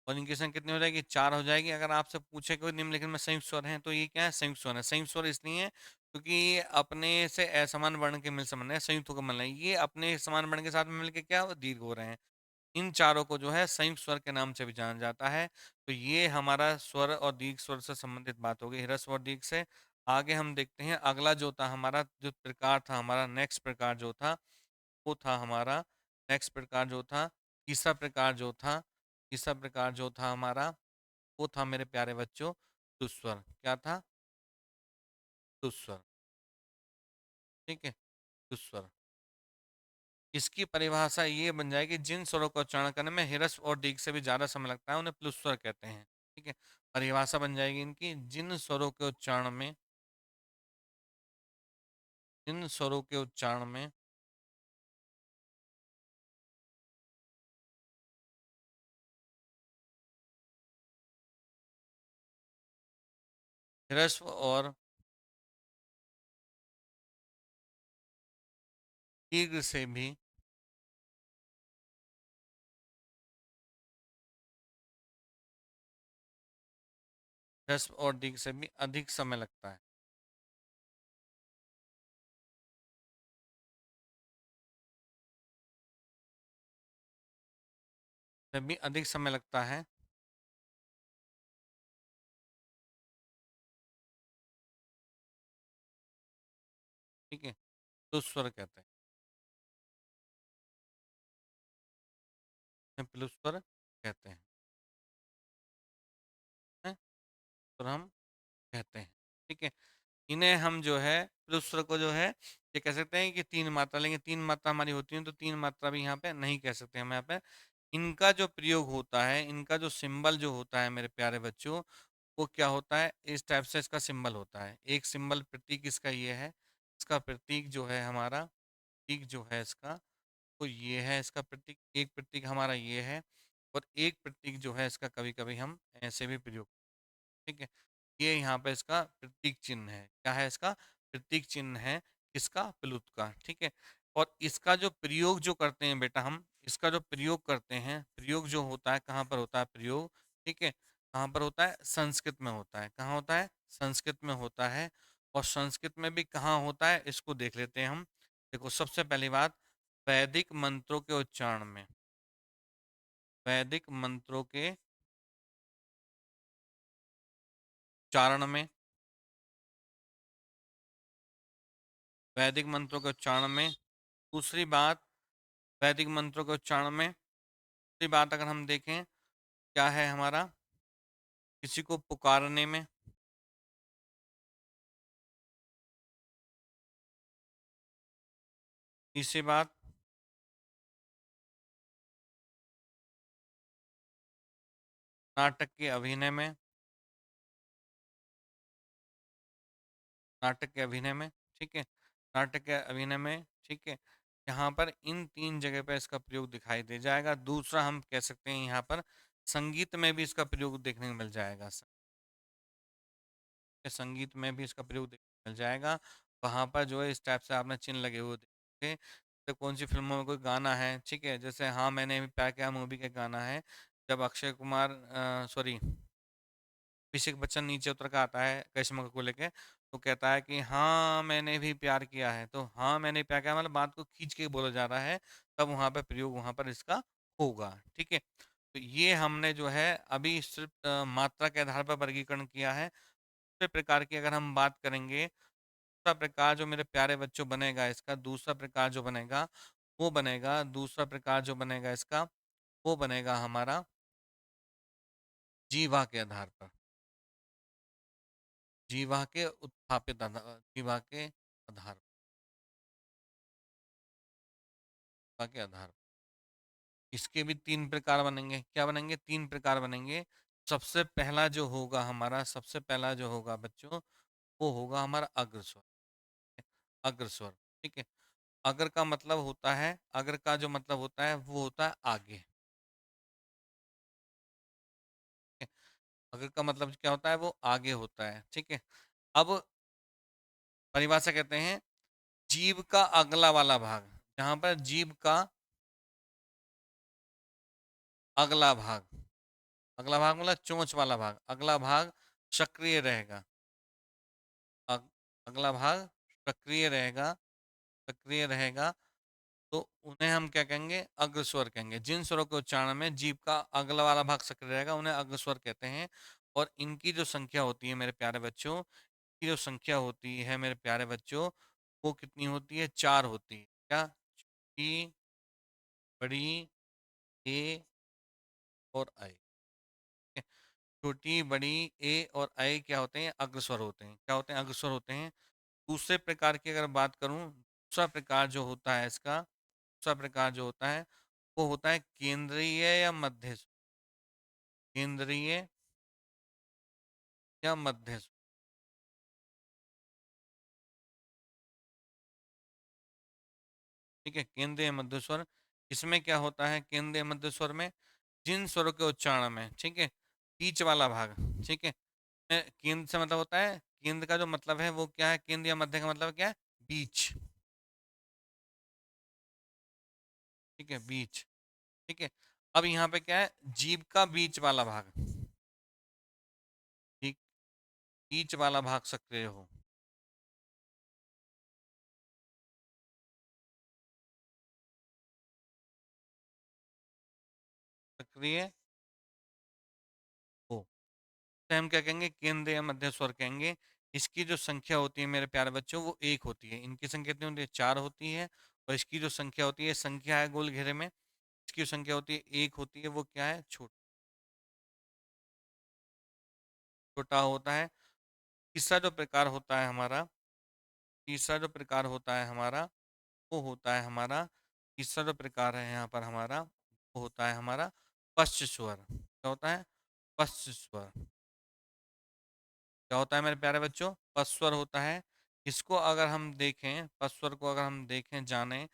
और इनकी संख्या कितनी हो जाएगी? 4 हो जाएगी। अगर आपसे पूछे कोई निम्नलिखित में संयुक्त स्वर हैं, तो ये क्या है? संयुक्त स्वर है। संयुक्त स्वर इसलिए है क्योंकि अपने से असमान वर्ण के मिल संबंध है, संयुक्त होकर मिल रहे हैं। ये अपने समान वर्ण के साथ में मिलकर क्या दीर्घ हो रहे हैं। इन चारों को जो है संयुक्त स्वर के नाम से भी जाना जाता है। तो ये हमारा स्वर और दीर्घ स्वर से संबंधित बात हो गई, ह्रस्व और दीर्घ से। आगे हम देखते हैं अगला जो था हमारा, जो प्रकार था हमारा, नेक्स्ट प्रकार जो था, वो था हमारा, नेक्स्ट प्रकार जो था, तीसरा प्रकार जो था, तीसरा प्रकार जो था हमारा, वो था मेरे प्यारे बच्चों दुस्वर। क्या था? दुस्वर, ठीक है, दुस्वर। इसकी परिभाषा ये बन जाएगी, जिन स्वरों का उच्चारण करने में ह्रस्व और दीर्घ से भी ज्यादा समय लगता है उन्हें प्लुस्वर कहते हैं, ठीक है। परिभाषा बन जाएगी इनकी, जिन स्वरों के उच्चारण में, जिन स्वरों के उच्चारण में ह्रस्व और दीर्घ से भी, ह्रस्व और दीर्घ से भी अधिक समय लगता है, से भी अधिक समय लगता है, ठीक है, दुस्वर कहते हैं, प्लुस्वर कहते हैं, और हम कहते हैं, ठीक है। इन्हें हम जो है, प्लुस्वर को जो है, ये कह सकते हैं कि तीन मात्रा लेंगे, तीन मात्रा हमारी होती है, तो तीन मात्रा भी यहाँ पे नहीं कह सकते हम यहाँ पे। इनका जो प्रयोग होता है, इनका जो सिंबल जो होता है मेरे प्यारे बच्चों, वो क्या होता है? इस टाइप से इसका सिंबल होता है। एक सिंबल प्रतीक इसका ये है, इसका प्रतीक जो है हमारा, प्रतीक जो है इसका, तो ये है इसका प्रतीक। एक प्रतीक हमारा ये है, और एक प्रतीक जो है इसका कभी कभी हम ऐसे भी प्रयोग, ठीक है। ये यहाँ पे इसका प्रतीक चिन्ह है। क्या है इसका? प्रतीक चिन्ह है। इसका प्लुत का, ठीक है। और इसका जो प्रयोग जो करते हैं बेटा हम, इसका जो प्रयोग करते हैं, प्रयोग जो होता है, कहाँ पर होता है प्रयोग, ठीक है, कहाँ पर होता है? संस्कृत में होता है। कहाँ होता है? संस्कृत में होता है। और संस्कृत में भी कहाँ होता है, इसको देख लेते हैं हम। देखो, सबसे पहली बात, वैदिक मंत्रों के उच्चारण में, वैदिक मंत्रों के उच्चारण में, वैदिक मंत्रों के उच्चारण में। दूसरी बात, वैदिक मंत्रों के उच्चारण में, दूसरी बात अगर हम देखें, क्या है हमारा, किसी को पुकारने में। तीसरी बात, नाटक के अभिनय में, नाटक के अभिनय में, ठीक है, नाटक के अभिनय में, ठीक है। यहाँ पर इन तीन जगह पर इसका प्रयोग दिखाई दे जाएगा। दूसरा हम कह सकते हैं यहाँ पर संगीत में भी इसका प्रयोग देखने को मिल जाएगा, संगीत में भी इसका प्रयोग देखने को मिल जाएगा। वहाँ पर जो है इस टाइप से आपने चिन्ह लगे हुए देखे, तो कौन सी फिल्मों में कोई गाना है, ठीक है, जैसे हाँ मैंने भी प्यार किया मूवी का गाना है, जब अक्षय कुमार, सॉरी, अभिषेक बच्चन नीचे उतर कर आता है करिश्मा को लेके, तो कहता है कि हाँ मैंने भी प्यार किया है, तो हाँ मैंने प्यार किया मतलब बात को खींच के बोला जा रहा है, तब वहाँ पे प्रयोग वहाँ पर इसका होगा, ठीक है। तो ये हमने जो है अभी सिर्फ मात्रा के आधार पर वर्गीकरण किया है। दूसरे प्रकार की अगर हम बात करेंगे, दूसरा प्रकार जो मेरे प्यारे बच्चों बनेगा इसका, दूसरा प्रकार जो बनेगा, वो बनेगा, दूसरा प्रकार जो बनेगा इसका, वो बनेगा हमारा जीवा के आधार पर, जीवा के उत्थापित आधार, जीवा के आधार, जीवा के आधार। इसके भी तीन प्रकार बनेंगे। क्या बनेंगे? तीन प्रकार बनेंगे। सबसे पहला जो होगा हमारा, सबसे पहला जो होगा बच्चों, वो होगा हमारा अग्रस्वर, अग्रस्वर, ठीक है। अगर का मतलब होता है, अगर का जो मतलब होता है वो होता है आगे। ठीक है? अगर का मतलब क्या होता है, वो आगे होता है। ठीक है, अब परिभाषा कहते हैं जीभ का अगला वाला भाग, जहां पर जीभ का अगला भाग, अगला भाग मतलब चोंच वाला भाग, अगला भाग सक्रिय रहेगा। अग, अगला भाग सक्रिय रहेगा, सक्रिय रहेगा, तो उन्हें हम क्या कहेंगे, अग्रस्वर कहेंगे। जिन स्वरों के उच्चारण में जीभ का अगला वाला भाग सक्रिय रहेगा उन्हें अग्रस्वर कहते हैं। और इनकी जो संख्या होती है मेरे प्यारे बच्चों, की जो संख्या होती है मेरे प्यारे बच्चों, वो कितनी होती है, 4 होती है। क्या? छोटी, बड़ी, ए और आई। छोटी, बड़ी, ए और आई क्या होते हैं, अग्रस्वर होते हैं। क्या होते हैं, अग्रस्वर होते हैं। दूसरे प्रकार की अगर बात करूं, दूसरा प्रकार जो होता है इसका, दूसरा प्रकार जो होता है वो होता है केंद्रीय या मध्य स्वर। केंद्रीय या मध्य स्वर। ठीक है, केंद्रीय मध्य स्वर। इसमें क्या होता है, केंद्रीय मध्य स्वर में जिन स्वरों के उच्चारण में, ठीक है, बीच वाला भाग, ठीक है, केंद्र से मतलब होता है, केंद्र का जो मतलब है वो क्या है, केंद्र या मध्य का मतलब क्या है, बीच। ठीक है, बीच। ठीक है, अब यहाँ पे क्या है, जीभ का बीच वाला भाग, ठीक, बीच वाला भाग सक्रिय हो। सक्रिय हो, तो हम क्या कहेंगे, केंद्र या मध्य स्वर कहेंगे। इसकी जो संख्या होती है मेरे प्यारे बच्चों वो 1 होती है। इनकी संख्या कितनी होती है, 4 होती है। और इसकी जो संख्या होती है, संख्या है गोल घेरे में, इसकी जो संख्या होती है 1 होती है, वो क्या है, छोटा होता है। तीसरा जो प्रकार होता है हमारा, तीसरा जो प्रकार होता है हमारा, वो होता है हमारा, तीसरा जो प्रकार है यहाँ पर हमारा, वो होता है हमारा पश्च स्वर। क्या होता है, पश्च स्वर। क्या होता है मेरे प्यारे बच्चों, पस्वर होता है। इसको अगर हम देखें, पस्वर को अगर हम देखें, जाने,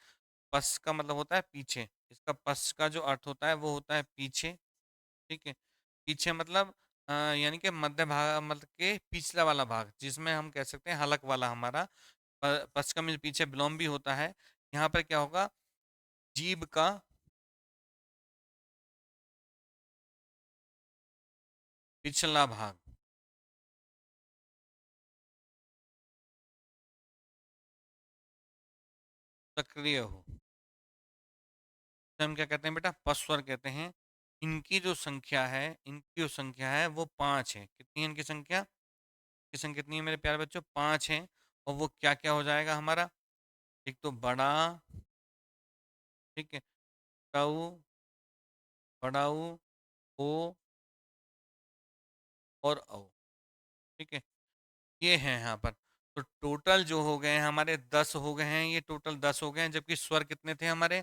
पस का मतलब होता है पीछे, इसका पस का जो अर्थ होता है वो होता है पीछे। ठीक है, पीछे मतलब यानी कि मध्य भाग, मतलब के पिछला वाला भाग, जिसमें हम कह सकते हैं हलक वाला हमारा। पस का मतलब पीछे विलोम भी होता है। यहाँ पर क्या होगा, जीभ का पिछला भाग सक्रिय हो, तो हम क्या कहते हैं बेटा, पस्वर कहते हैं। इनकी जो संख्या है, इनकी जो संख्या है वो 5 है। कितनी है इनकी संख्या, की संख्या कितनी है मेरे प्यारे बच्चों, 5 है। और वो क्या क्या हो जाएगा हमारा, एक तो बड़ा, ठीक है, टाउ, बड़ाऊ, ओ और औ। ठीक है, ये हैं यहाँ पर। तो टोटल जो हो गए हैं हमारे 10 हो गए हैं, ये टोटल 10 हो गए हैं। जबकि स्वर कितने थे हमारे,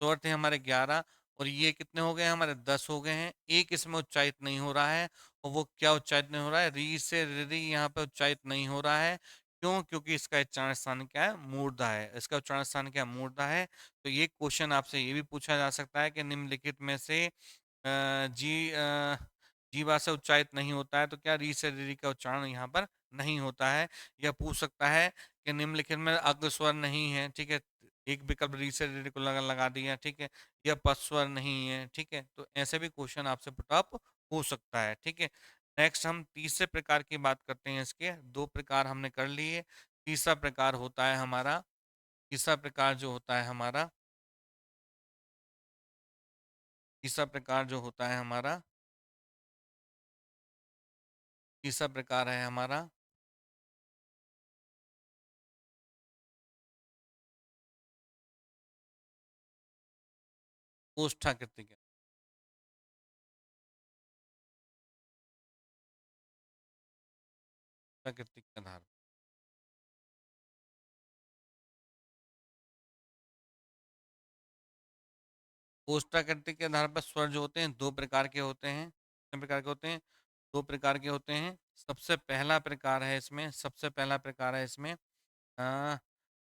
स्वर थे हमारे 11। और ये कितने हो गए हैं हमारे, 10 हो गए हैं। एक इसमें उच्चारित नहीं हो रहा है, और वो क्या उच्चारित नहीं हो रहा है, री से री यहाँ पे उच्चारित नहीं हो रहा है। क्यों, क्योंकि इसका उच्चारण स्थान क्या है, मूर्धा है। इसका उच्चारण स्थान क्या, मूर्धा है। तो ये क्वेश्चन आपसे ये भी पूछा जा सकता है कि निम्नलिखित में से जी जीवा से उच्चारित नहीं होता है, तो क्या री से री का उच्चारण यहाँ पर नहीं होता है। या पूछ सकता है कि निम्नलिखित में अग्र स्वर नहीं है, ठीक है, एक विकल्प री से री को लगा दिया, ठीक है, या पस्वर नहीं है, ठीक है। तो ऐसे भी क्वेश्चन आपसे पुटअप हो सकता है। ठीक है, नेक्स्ट हम तीसरे प्रकार की बात करते हैं। इसके दो प्रकार हमने कर लिए। तीसरा प्रकार होता है हमारा, तीसरा प्रकार जो होता है हमारा, तीसरा प्रकार जो होता है हमारा, तीसरा प्रकार है हमारा कोष्ठाकृति के, प्राकृतिक के आधार। कोष्ठाकृति के आधार पर स्वर जो होते हैं दो प्रकार के होते हैं। कितने प्रकार के होते हैं, दो प्रकार के होते हैं। सबसे पहला प्रकार है इसमें, सबसे पहला प्रकार है इसमें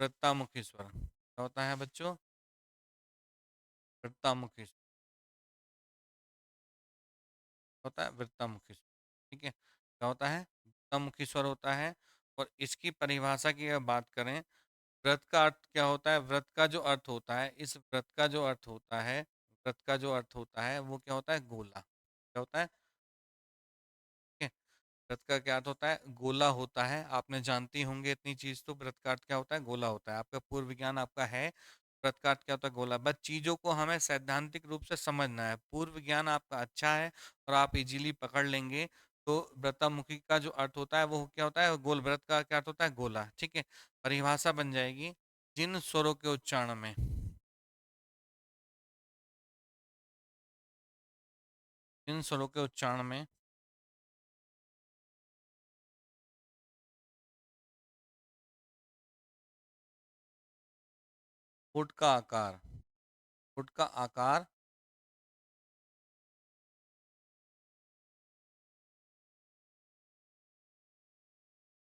वृत्तामुखी स्वर। क्या होता है बच्चों? वृत्तामुखी स्वर होता है, वृत्तामुखी स्वर। ठीक है, क्या होता है? वृत्तामुखी स्वर होता है। और इसकी परिभाषा की अगर बात करें, व्रत का अर्थ क्या होता है? व्रत का जो अर्थ होता है, इस व्रत का जो अर्थ होता है, व्रत का जो अर्थ होता है वो क्या होता है? गोला। क्या होता है? ठीक है, व्रत का क्या अर्थ होता है? गोला होता है। आपने जानती होंगे इतनी चीज, तो व्रत का अर्थ क्या होता है? गोला होता है। आपका पूर्व ज्ञान आपका है। व्रत का अर्थ क्या होता है? गोला। बस चीजों को हमें सैद्धांतिक रूप से समझना है। पूर्व ज्ञान आपका अच्छा है और आप इजीली पकड़ लेंगे। तो व्रतामुखी का जो अर्थ होता है वो क्या होता है? गोल। व्रत का क्या अर्थ होता है? गोला। ठीक है, परिभाषा बन जाएगी, जिन स्वरों के उच्चारण में, जिन स्वरों के उच्चारण में होठ का आकार, होठ का आकार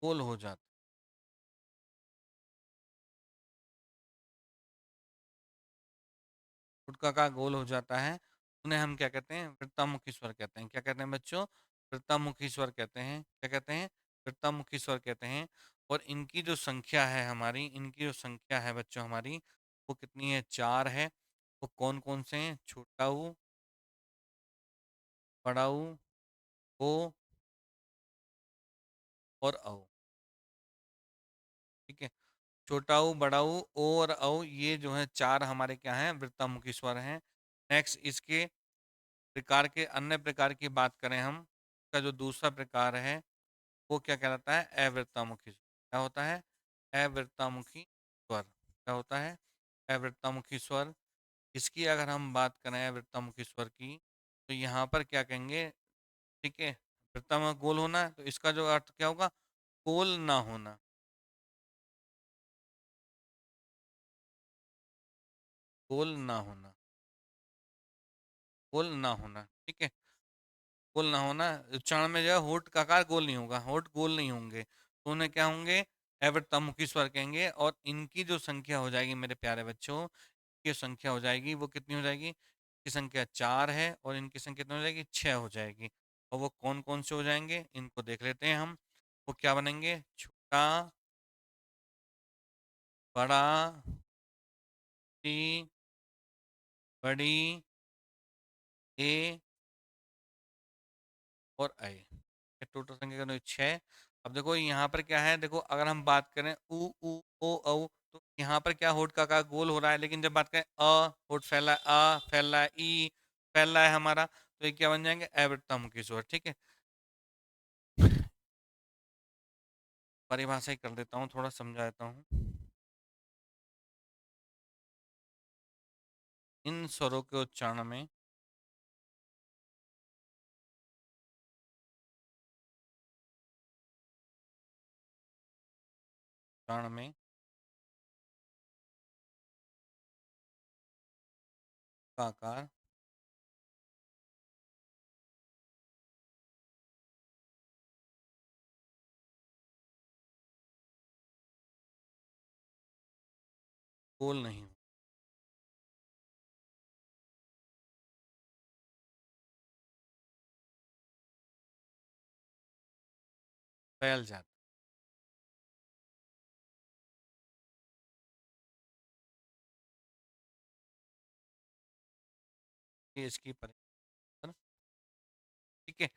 गोल हो जाता, होठ का आकार गोल हो जाता है, उन्हें हम क्या कहते हैं? वृत्तामुखी स्वर कहते हैं। क्या कहते हैं बच्चों? वृत्तामुखी स्वर कहते हैं। क्या कहते हैं? वृत्तामुखी स्वर कहते हैं। और इनकी जो संख्या है हमारी, इनकी जो संख्या है बच्चों हमारी, वो कितनी है? चार है। वो कौन कौन से हैं? छोटा ऊ, बड़ा ऊ, ओ और औ। ठीक है, छोटा ऊ, बड़ा ऊ, ओ और औ, ये जो है चार हमारे क्या हैं? वृत्तामुखी स्वर हैं। नेक्स्ट, इसके प्रकार के अन्य प्रकार की बात करें हम, इसका जो दूसरा प्रकार है वो क्या कहलाता है? अवृत्तामुखी स्वर। क्या होता है? अवृत्तामुखी स्वर। क्या होता है? अवृत्तामुखी स्वर। इसकी अगर हम बात करें अवृत्तामुखी स्वर की, तो यहाँ पर क्या कहेंगे? ठीक है, वृत्तामुख गोल होना है, तो इसका जो अर्थ क्या होगा? गोल ना होना। गोल ना होना। गोल ना होना। ठीक है, गोल ना होना। उच्चारण में जो है होठ का आकार गोल नहीं होगा, होठ गोल नहीं होंगे, तो उन्हें क्या होंगे? अवृत्तमुखी स्वर कहेंगे। और इनकी जो संख्या हो जाएगी मेरे प्यारे बच्चों, की संख्या हो जाएगी वो कितनी हो जाएगी? इनकी संख्या चार है और इनकी संख्या कितनी हो जाएगी? छह हो जाएगी। और वो कौन कौन से हो जाएंगे इनको देख लेते हैं हम। वो क्या बनेंगे? छोटा, बड़ा, टी, बड़ी, ए और ऐ। टोटल संख्या कितनी हुई? छः। अब देखो यहाँ पर क्या है, देखो अगर हम बात करें उ, ओ औ, तो यहाँ पर क्या होठ का गोल हो रहा है, लेकिन जब बात करें होठ फैला है, फैल रहा है, ई फैल रहा है हमारा, तो ये क्या बन जाएंगे? अवृत्तमुखी स्वर। ठीक है, परिभाषा ही कर देता हूँ, थोड़ा समझा देता हूँ। इन स्वरों के उच्चारण में, उच्चारण में का आकार गोल नहीं हो, फैल जाता है। ये इसकी परिभाषा। ठीक है,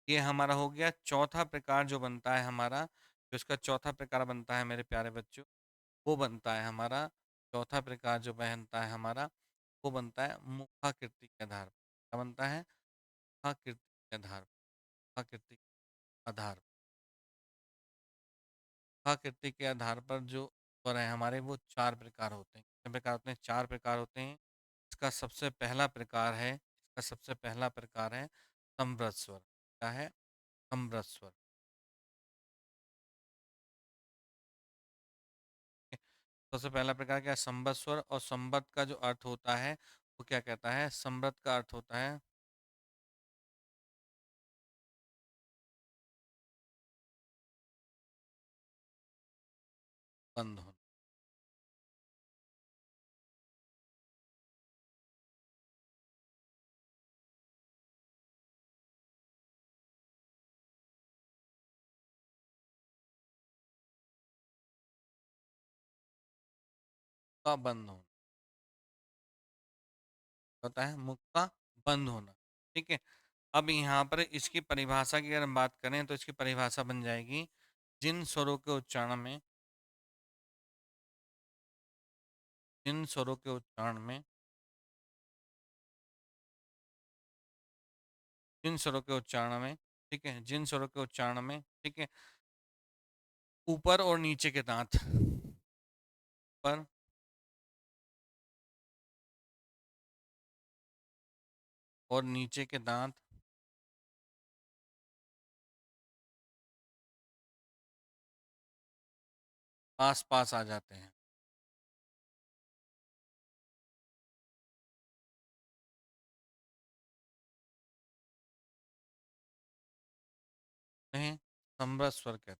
ये हमारा हो गया चौथा प्रकार जो बनता है हमारा, जो इसका चौथा प्रकार बनता है मेरे प्यारे बच्चों, वो बनता है हमारा, चौथा प्रकार जो बनता है हमारा, वो बनता है मुखाकृति के आधार पर। क्या बनता है? मुखाकृति के आधार पर। मुखाकृति के आधार पर, मुखाकृति के आधार पर जो स्वर है हमारे, वो चार प्रकार होते हैं। कितने प्रकार होते हैं? चार प्रकार होते हैं। इसका सबसे पहला प्रकार है, इसका सबसे पहला प्रकार है समृद्ध स्वर। क्या है? समृद्ध स्वर। सबसे पहला प्रकार क्या है? संबद्ध स्वर। और संबद्ध का जो अर्थ होता है वो क्या कहता है? समृद्ध का अर्थ होता है बंद होना। का बंद होना होता है, मुख का बंद होना। ठीक है। अब यहाँ पर इसकी परिभाषा की अगर हम बात करें तो इसकी परिभाषा बन जाएगी, जिन स्वरों के उच्चारण में, जिन स्वरों के उच्चारण में, जिन स्वरों के उच्चारण में, ठीक है, जिन स्वरों के उच्चारण में, ठीक है, ऊपर और नीचे के दांत, ऊपर और नीचे के दांत पास पास आ जाते हैं। नहीं, संवृत स्वर कहते हैं।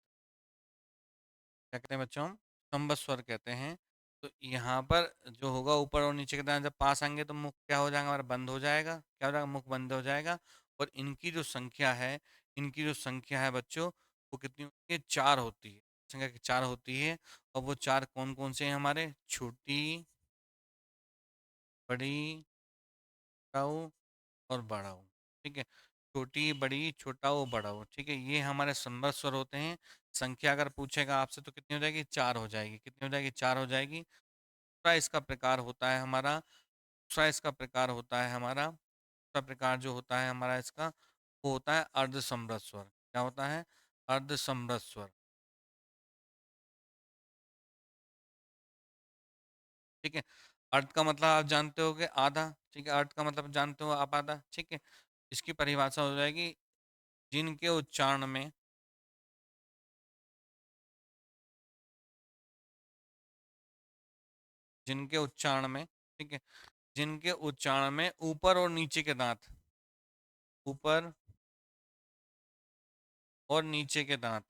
क्या कहते हैं बच्चों? हम संवृत स्वर कहते हैं। तो यहाँ पर जो होगा, ऊपर और नीचे के दांत जब पास आएंगे तो मुख क्या हो जाएगा हमारा? बंद हो जाएगा। क्या हो जाएगा? मुख बंद हो जाएगा। और इनकी जो संख्या है, इनकी जो संख्या है बच्चों, वो कितनी होती है? 4 होती है। संख्या की 4 होती है। और वो 4 कौन कौन से हैं हमारे? छोटी, बड़ी, टाऊ और बड़ा ऊ। ठीक है। छोटी, बड़ी, छोटा ऊ, बड़ा ऊ। ठीक है, ये हमारे संवृत स्वर होते हैं। संख्या अगर पूछेगा आपसे तो कितनी हो जाएगी? 4 हो जाएगी। कितनी हो जाएगी? 4 हो जाएगी। दूसरा इसका प्रकार होता है हमारा, दूसरा इसका प्रकार होता है हमारा, दूसरा प्रकार जो होता है हमारा इसका, वो होता है अर्ध समृत स्वर। क्या होता है? अर्ध समृत स्वर। ठीक है। अर्ध का मतलब आप जानते होगे आधा। ठीक है, अर्ध का मतलब जानते हो आप आधा। ठीक है। इसकी परिभाषा हो जाएगी, जिनके उच्चारण में, जिनके उच्चारण में, ठीक है, जिनके उच्चारण में ऊपर और नीचे के दांत, ऊपर और नीचे के दांत,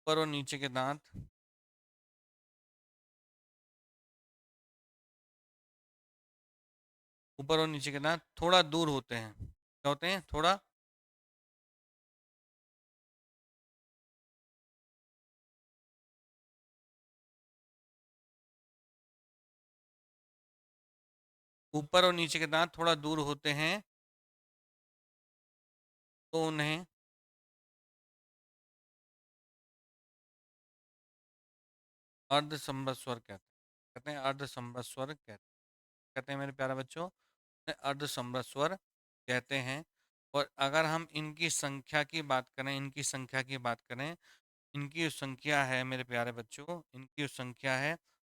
ऊपर और नीचे के दांत ऊपर और नीचे के दांत थोड़ा दूर होते हैं। क्या होते हैं? थोड़ा ऊपर और नीचे के दांत थोड़ा दूर होते हैं, तो उन्हें अर्ध संवृत स्वर कहते हैं। कहते हैं अर्ध संवृत स्वर कहते हैं मेरे प्यारे बच्चों, उन्हें अर्ध संवृत स्वर कहते हैं। और अगर हम इनकी संख्या की बात करें, इनकी संख्या की बात करें, इनकी जो संख्या है मेरे प्यारे बच्चों, इनकी जो संख्या है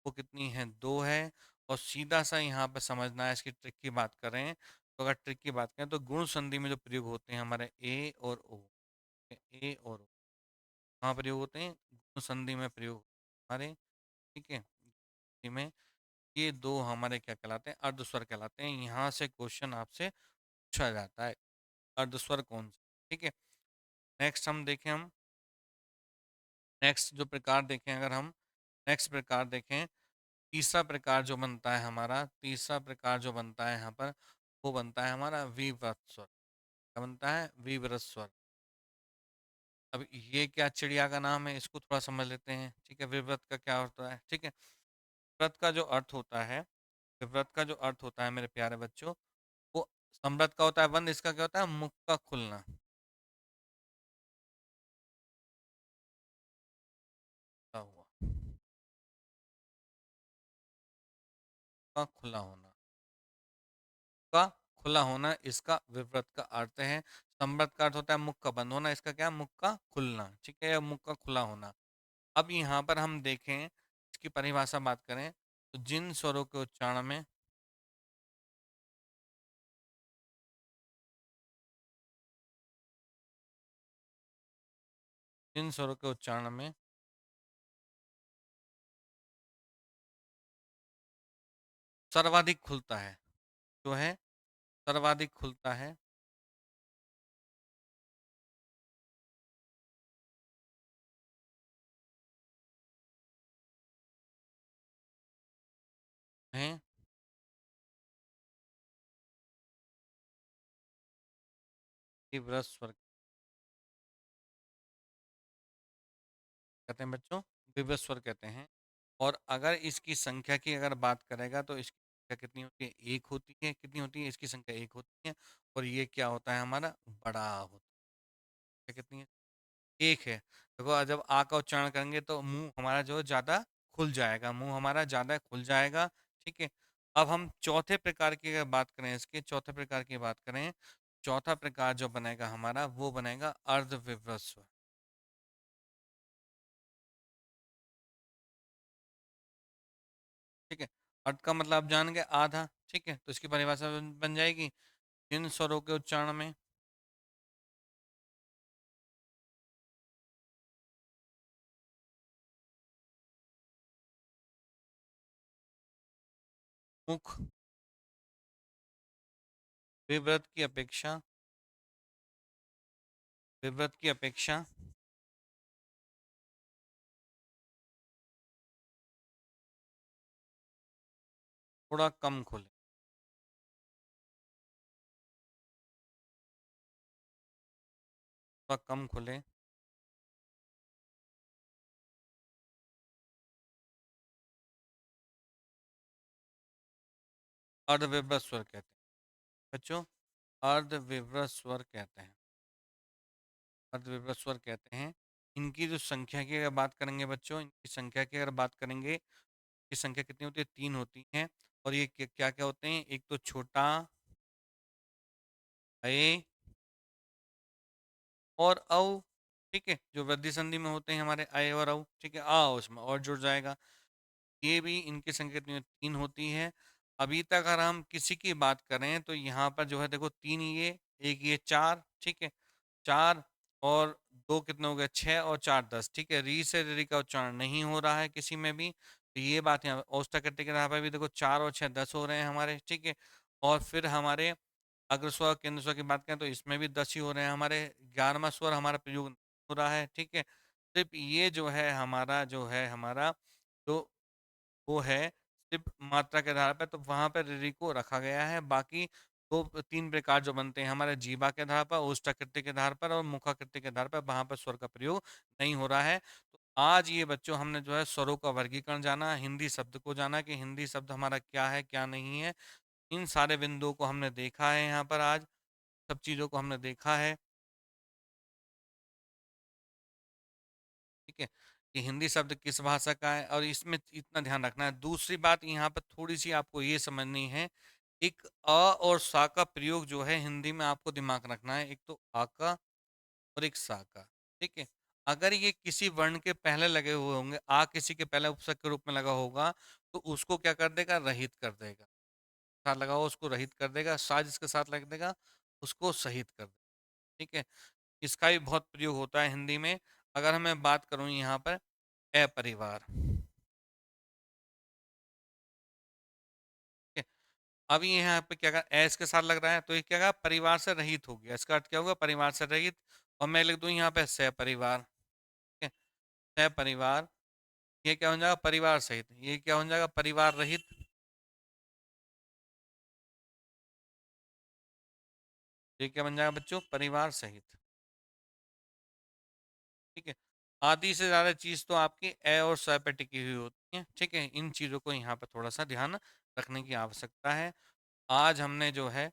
वो कितनी है? 2 है। और सीधा सा यहाँ पर समझना है, इसकी ट्रिक की बात करें तो, अगर ट्रिक की बात करें तो गुण संधि में जो प्रयोग होते हैं हमारे ए और ओ, ए और ओ कहाँ प्रयोग होते हैं? गुण संधि में प्रयोग हमारे। ठीक है, संधि में ये दो हमारे क्या कहलाते हैं? अर्धस्वर कहलाते हैं। यहाँ से क्वेश्चन आपसे पूछा जाता है, अर्धस्वर कौन सा? ठीक है। नेक्स्ट हम देखें, हम नेक्स्ट जो प्रकार देखें, अगर हम नेक्स्ट प्रकार देखें, तीसरा प्रकार जो बनता है हमारा, तीसरा प्रकार जो बनता है यहाँ पर, वो बनता है हमारा विव्रत स्वर। क्या बनता है? विव्रत स्वर। अब ये क्या चिड़िया का नाम है, इसको थोड़ा समझ लेते हैं। ठीक है, विव्रत का क्या होता है? ठीक है, विव्रत का जो अर्थ होता है, विव्रत का जो अर्थ होता है मेरे प्यारे बच्चों, वो समृत का होता है बंद, इसका क्या होता है? मुख का खुलना। क्या हुआ? का खुला होना, का खुला होना, इसका विव्रत का अर्थ है। समृत का अर्थ होता है मुख का बंद होना, इसका क्या? मुख का खुलना। ठीक है, या मुख का खुला होना। अब यहाँ पर हम देखें, इसकी परिभाषा बात करें तो, जिन स्वरों के उच्चारण में, जिन स्वरों के उच्चारण में सर्वाधिक खुलता है, जो है सर्वाधिक खुलता है विव्रत स्वर कहते हैं बच्चों, विव्रत स्वर कहते हैं। और अगर इसकी संख्या की अगर बात करेगा तो इसकी संख्या कितनी होती है, एक होती है। कितनी होती है, इसकी संख्या एक होती है। और ये क्या होता है, हमारा बड़ा होता है। कितनी है, एक है। देखो जब आ का उच्चारण करेंगे तो मुंह हमारा जो ज्यादा खुल जाएगा, मुंह हमारा ज्यादा खुल जाएगा। ठीक है। अब हम चौथे प्रकार की अगर बात करें, इसके चौथे प्रकार की बात करें, चौथा प्रकार जो बनेगा हमारा वो बनेगा अर्धविभ्रत स्वर। ठीक है। अर्ध का मतलब आप जान गए, आधा। ठीक है, तो इसकी परिभाषा बन जाएगी इन स्वरों के उच्चारण में। मुख विव्रत की अपेक्षा, विव्रत की अपेक्षा थोड़ा कम खुले। थोड़ा कम खुले। अर्धविभ्रत स्वर कहते हैं बच्चों, अर्धविभ्रत स्वर कहते हैं, अर्धविभ्रत स्वर कहते हैं। इनकी जो संख्या की अगर बात करेंगे बच्चों, इनकी संख्या की अगर बात करेंगे, इनकी संख्या कितनी होती है, तीन होती है। और ये क्या क्या होते हैं, एक तो छोटा अ और औ। ठीक है, जो वृद्धि संधि में होते हैं हमारे अ और औ। ठीक है, आ उसमें और जुड़ जाएगा। ये भी इनकी संख्या कितनी तीन होती है। अभी तक अगर हम किसी की बात करें तो यहाँ पर जो है देखो, तीन ये, एक ये, चार। ठीक है, चार और दो कितने हो गए, छः और चार दस। ठीक है, री से री का उच्चारण नहीं हो रहा है किसी में भी, तो ये बात यहाँ औष्ठकट्टी के यहाँ पर भी देखो, चार और छः 10 हो रहे हैं हमारे। ठीक है, और फिर हमारे अग्र स्वर केंद्र स्वर की बात करें तो इसमें भी 10 ही हो रहे हैं हमारे। 11वां स्वर हमारा प्रयोग हो रहा है। ठीक है, सिर्फ ये जो है हमारा, जो है हमारा, तो वो है सिर्फ मात्रा के आधार पर, तो वहां पर ऋ को रखा गया है। बाकी दो तीन प्रकार जो बनते हैं हमारे, जीवा के आधार पर, ओष्ठाकृति के आधार पर और मुखाकृति के आधार पर, वहां पर स्वर का प्रयोग नहीं हो रहा है। तो आज ये बच्चों हमने जो है स्वरों का वर्गीकरण जाना, हिंदी शब्द को जाना कि हिंदी शब्द हमारा क्या है क्या नहीं है। इन सारे बिंदुओं को हमने देखा है यहाँ पर, आज सब चीज़ों को हमने देखा है। ठीक है, कि हिंदी शब्द किस भाषा का है, और इसमें इतना ध्यान रखना है। दूसरी बात यहाँ पर थोड़ी सी आपको ये समझनी है, एक अ और सा का प्रयोग जो है हिंदी में आपको दिमाग रखना है, एक तो आ का और एक सा का। ठीक है, अगर ये किसी वर्ण के पहले लगे हुए होंगे, आ किसी के पहले उपसर्ग के रूप में लगा होगा, तो उसको क्या कर देगा, रहित कर देगा। साथ लगा हो उसको रहित कर देगा, सा जिसके साथ लग देगा उसको सहित कर देगा। ठीक है, इसका भी बहुत प्रयोग होता है हिंदी में। अगर मैं बात करूं यहाँ पर अपरिवार, ठीक है, अब ये यहाँ पे क्या कहा, एस के साथ लग रहा है तो ये क्या कहा, परिवार से रहित हो गया। इसका अर्थ क्या होगा, परिवार से रहित। और मैं लिख दूं यहाँ पे सहपरिवार। ठीक है, सहपरिवार, ये क्या हो जाएगा, परिवार सहित। ये क्या हो जाएगा, परिवार रहित। ये क्या बन जाएगा बच्चों, परिवार सहित। ठीक है, आधी से ज्यादा चीज तो आपकी ए और स पे टिकी हुई होती है। ठीक है, इन चीजों को यहाँ पर थोड़ा सा ध्यान रखने की आवश्यकता है। आज हमने जो है,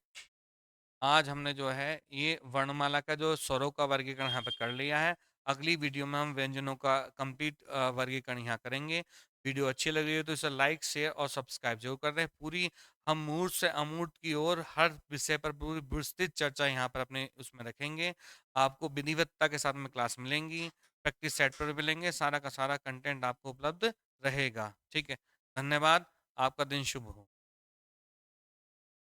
आज हमने जो है ये वर्णमाला का जो स्वरों का वर्गीकरण यहाँ पे कर लिया है। अगली वीडियो में हम व्यंजनों का कंप्लीट वर्गीकरण यहाँ करेंगे। वीडियो अच्छी लगी हो तो इसे लाइक शेयर और सब्सक्राइब जरूर कर दें। पूरी हम मूर्त से अमूर्त की ओर हर विषय पर पूरी विस्तृत चर्चा यहाँ पर अपने उसमें रखेंगे। आपको विधिवत्ता के साथ में क्लास मिलेंगी, प्रैक्टिस सेट पर मिलेंगे, सारा का सारा कंटेंट आपको उपलब्ध रहेगा। ठीक है, धन्यवाद। आपका दिन शुभ हो।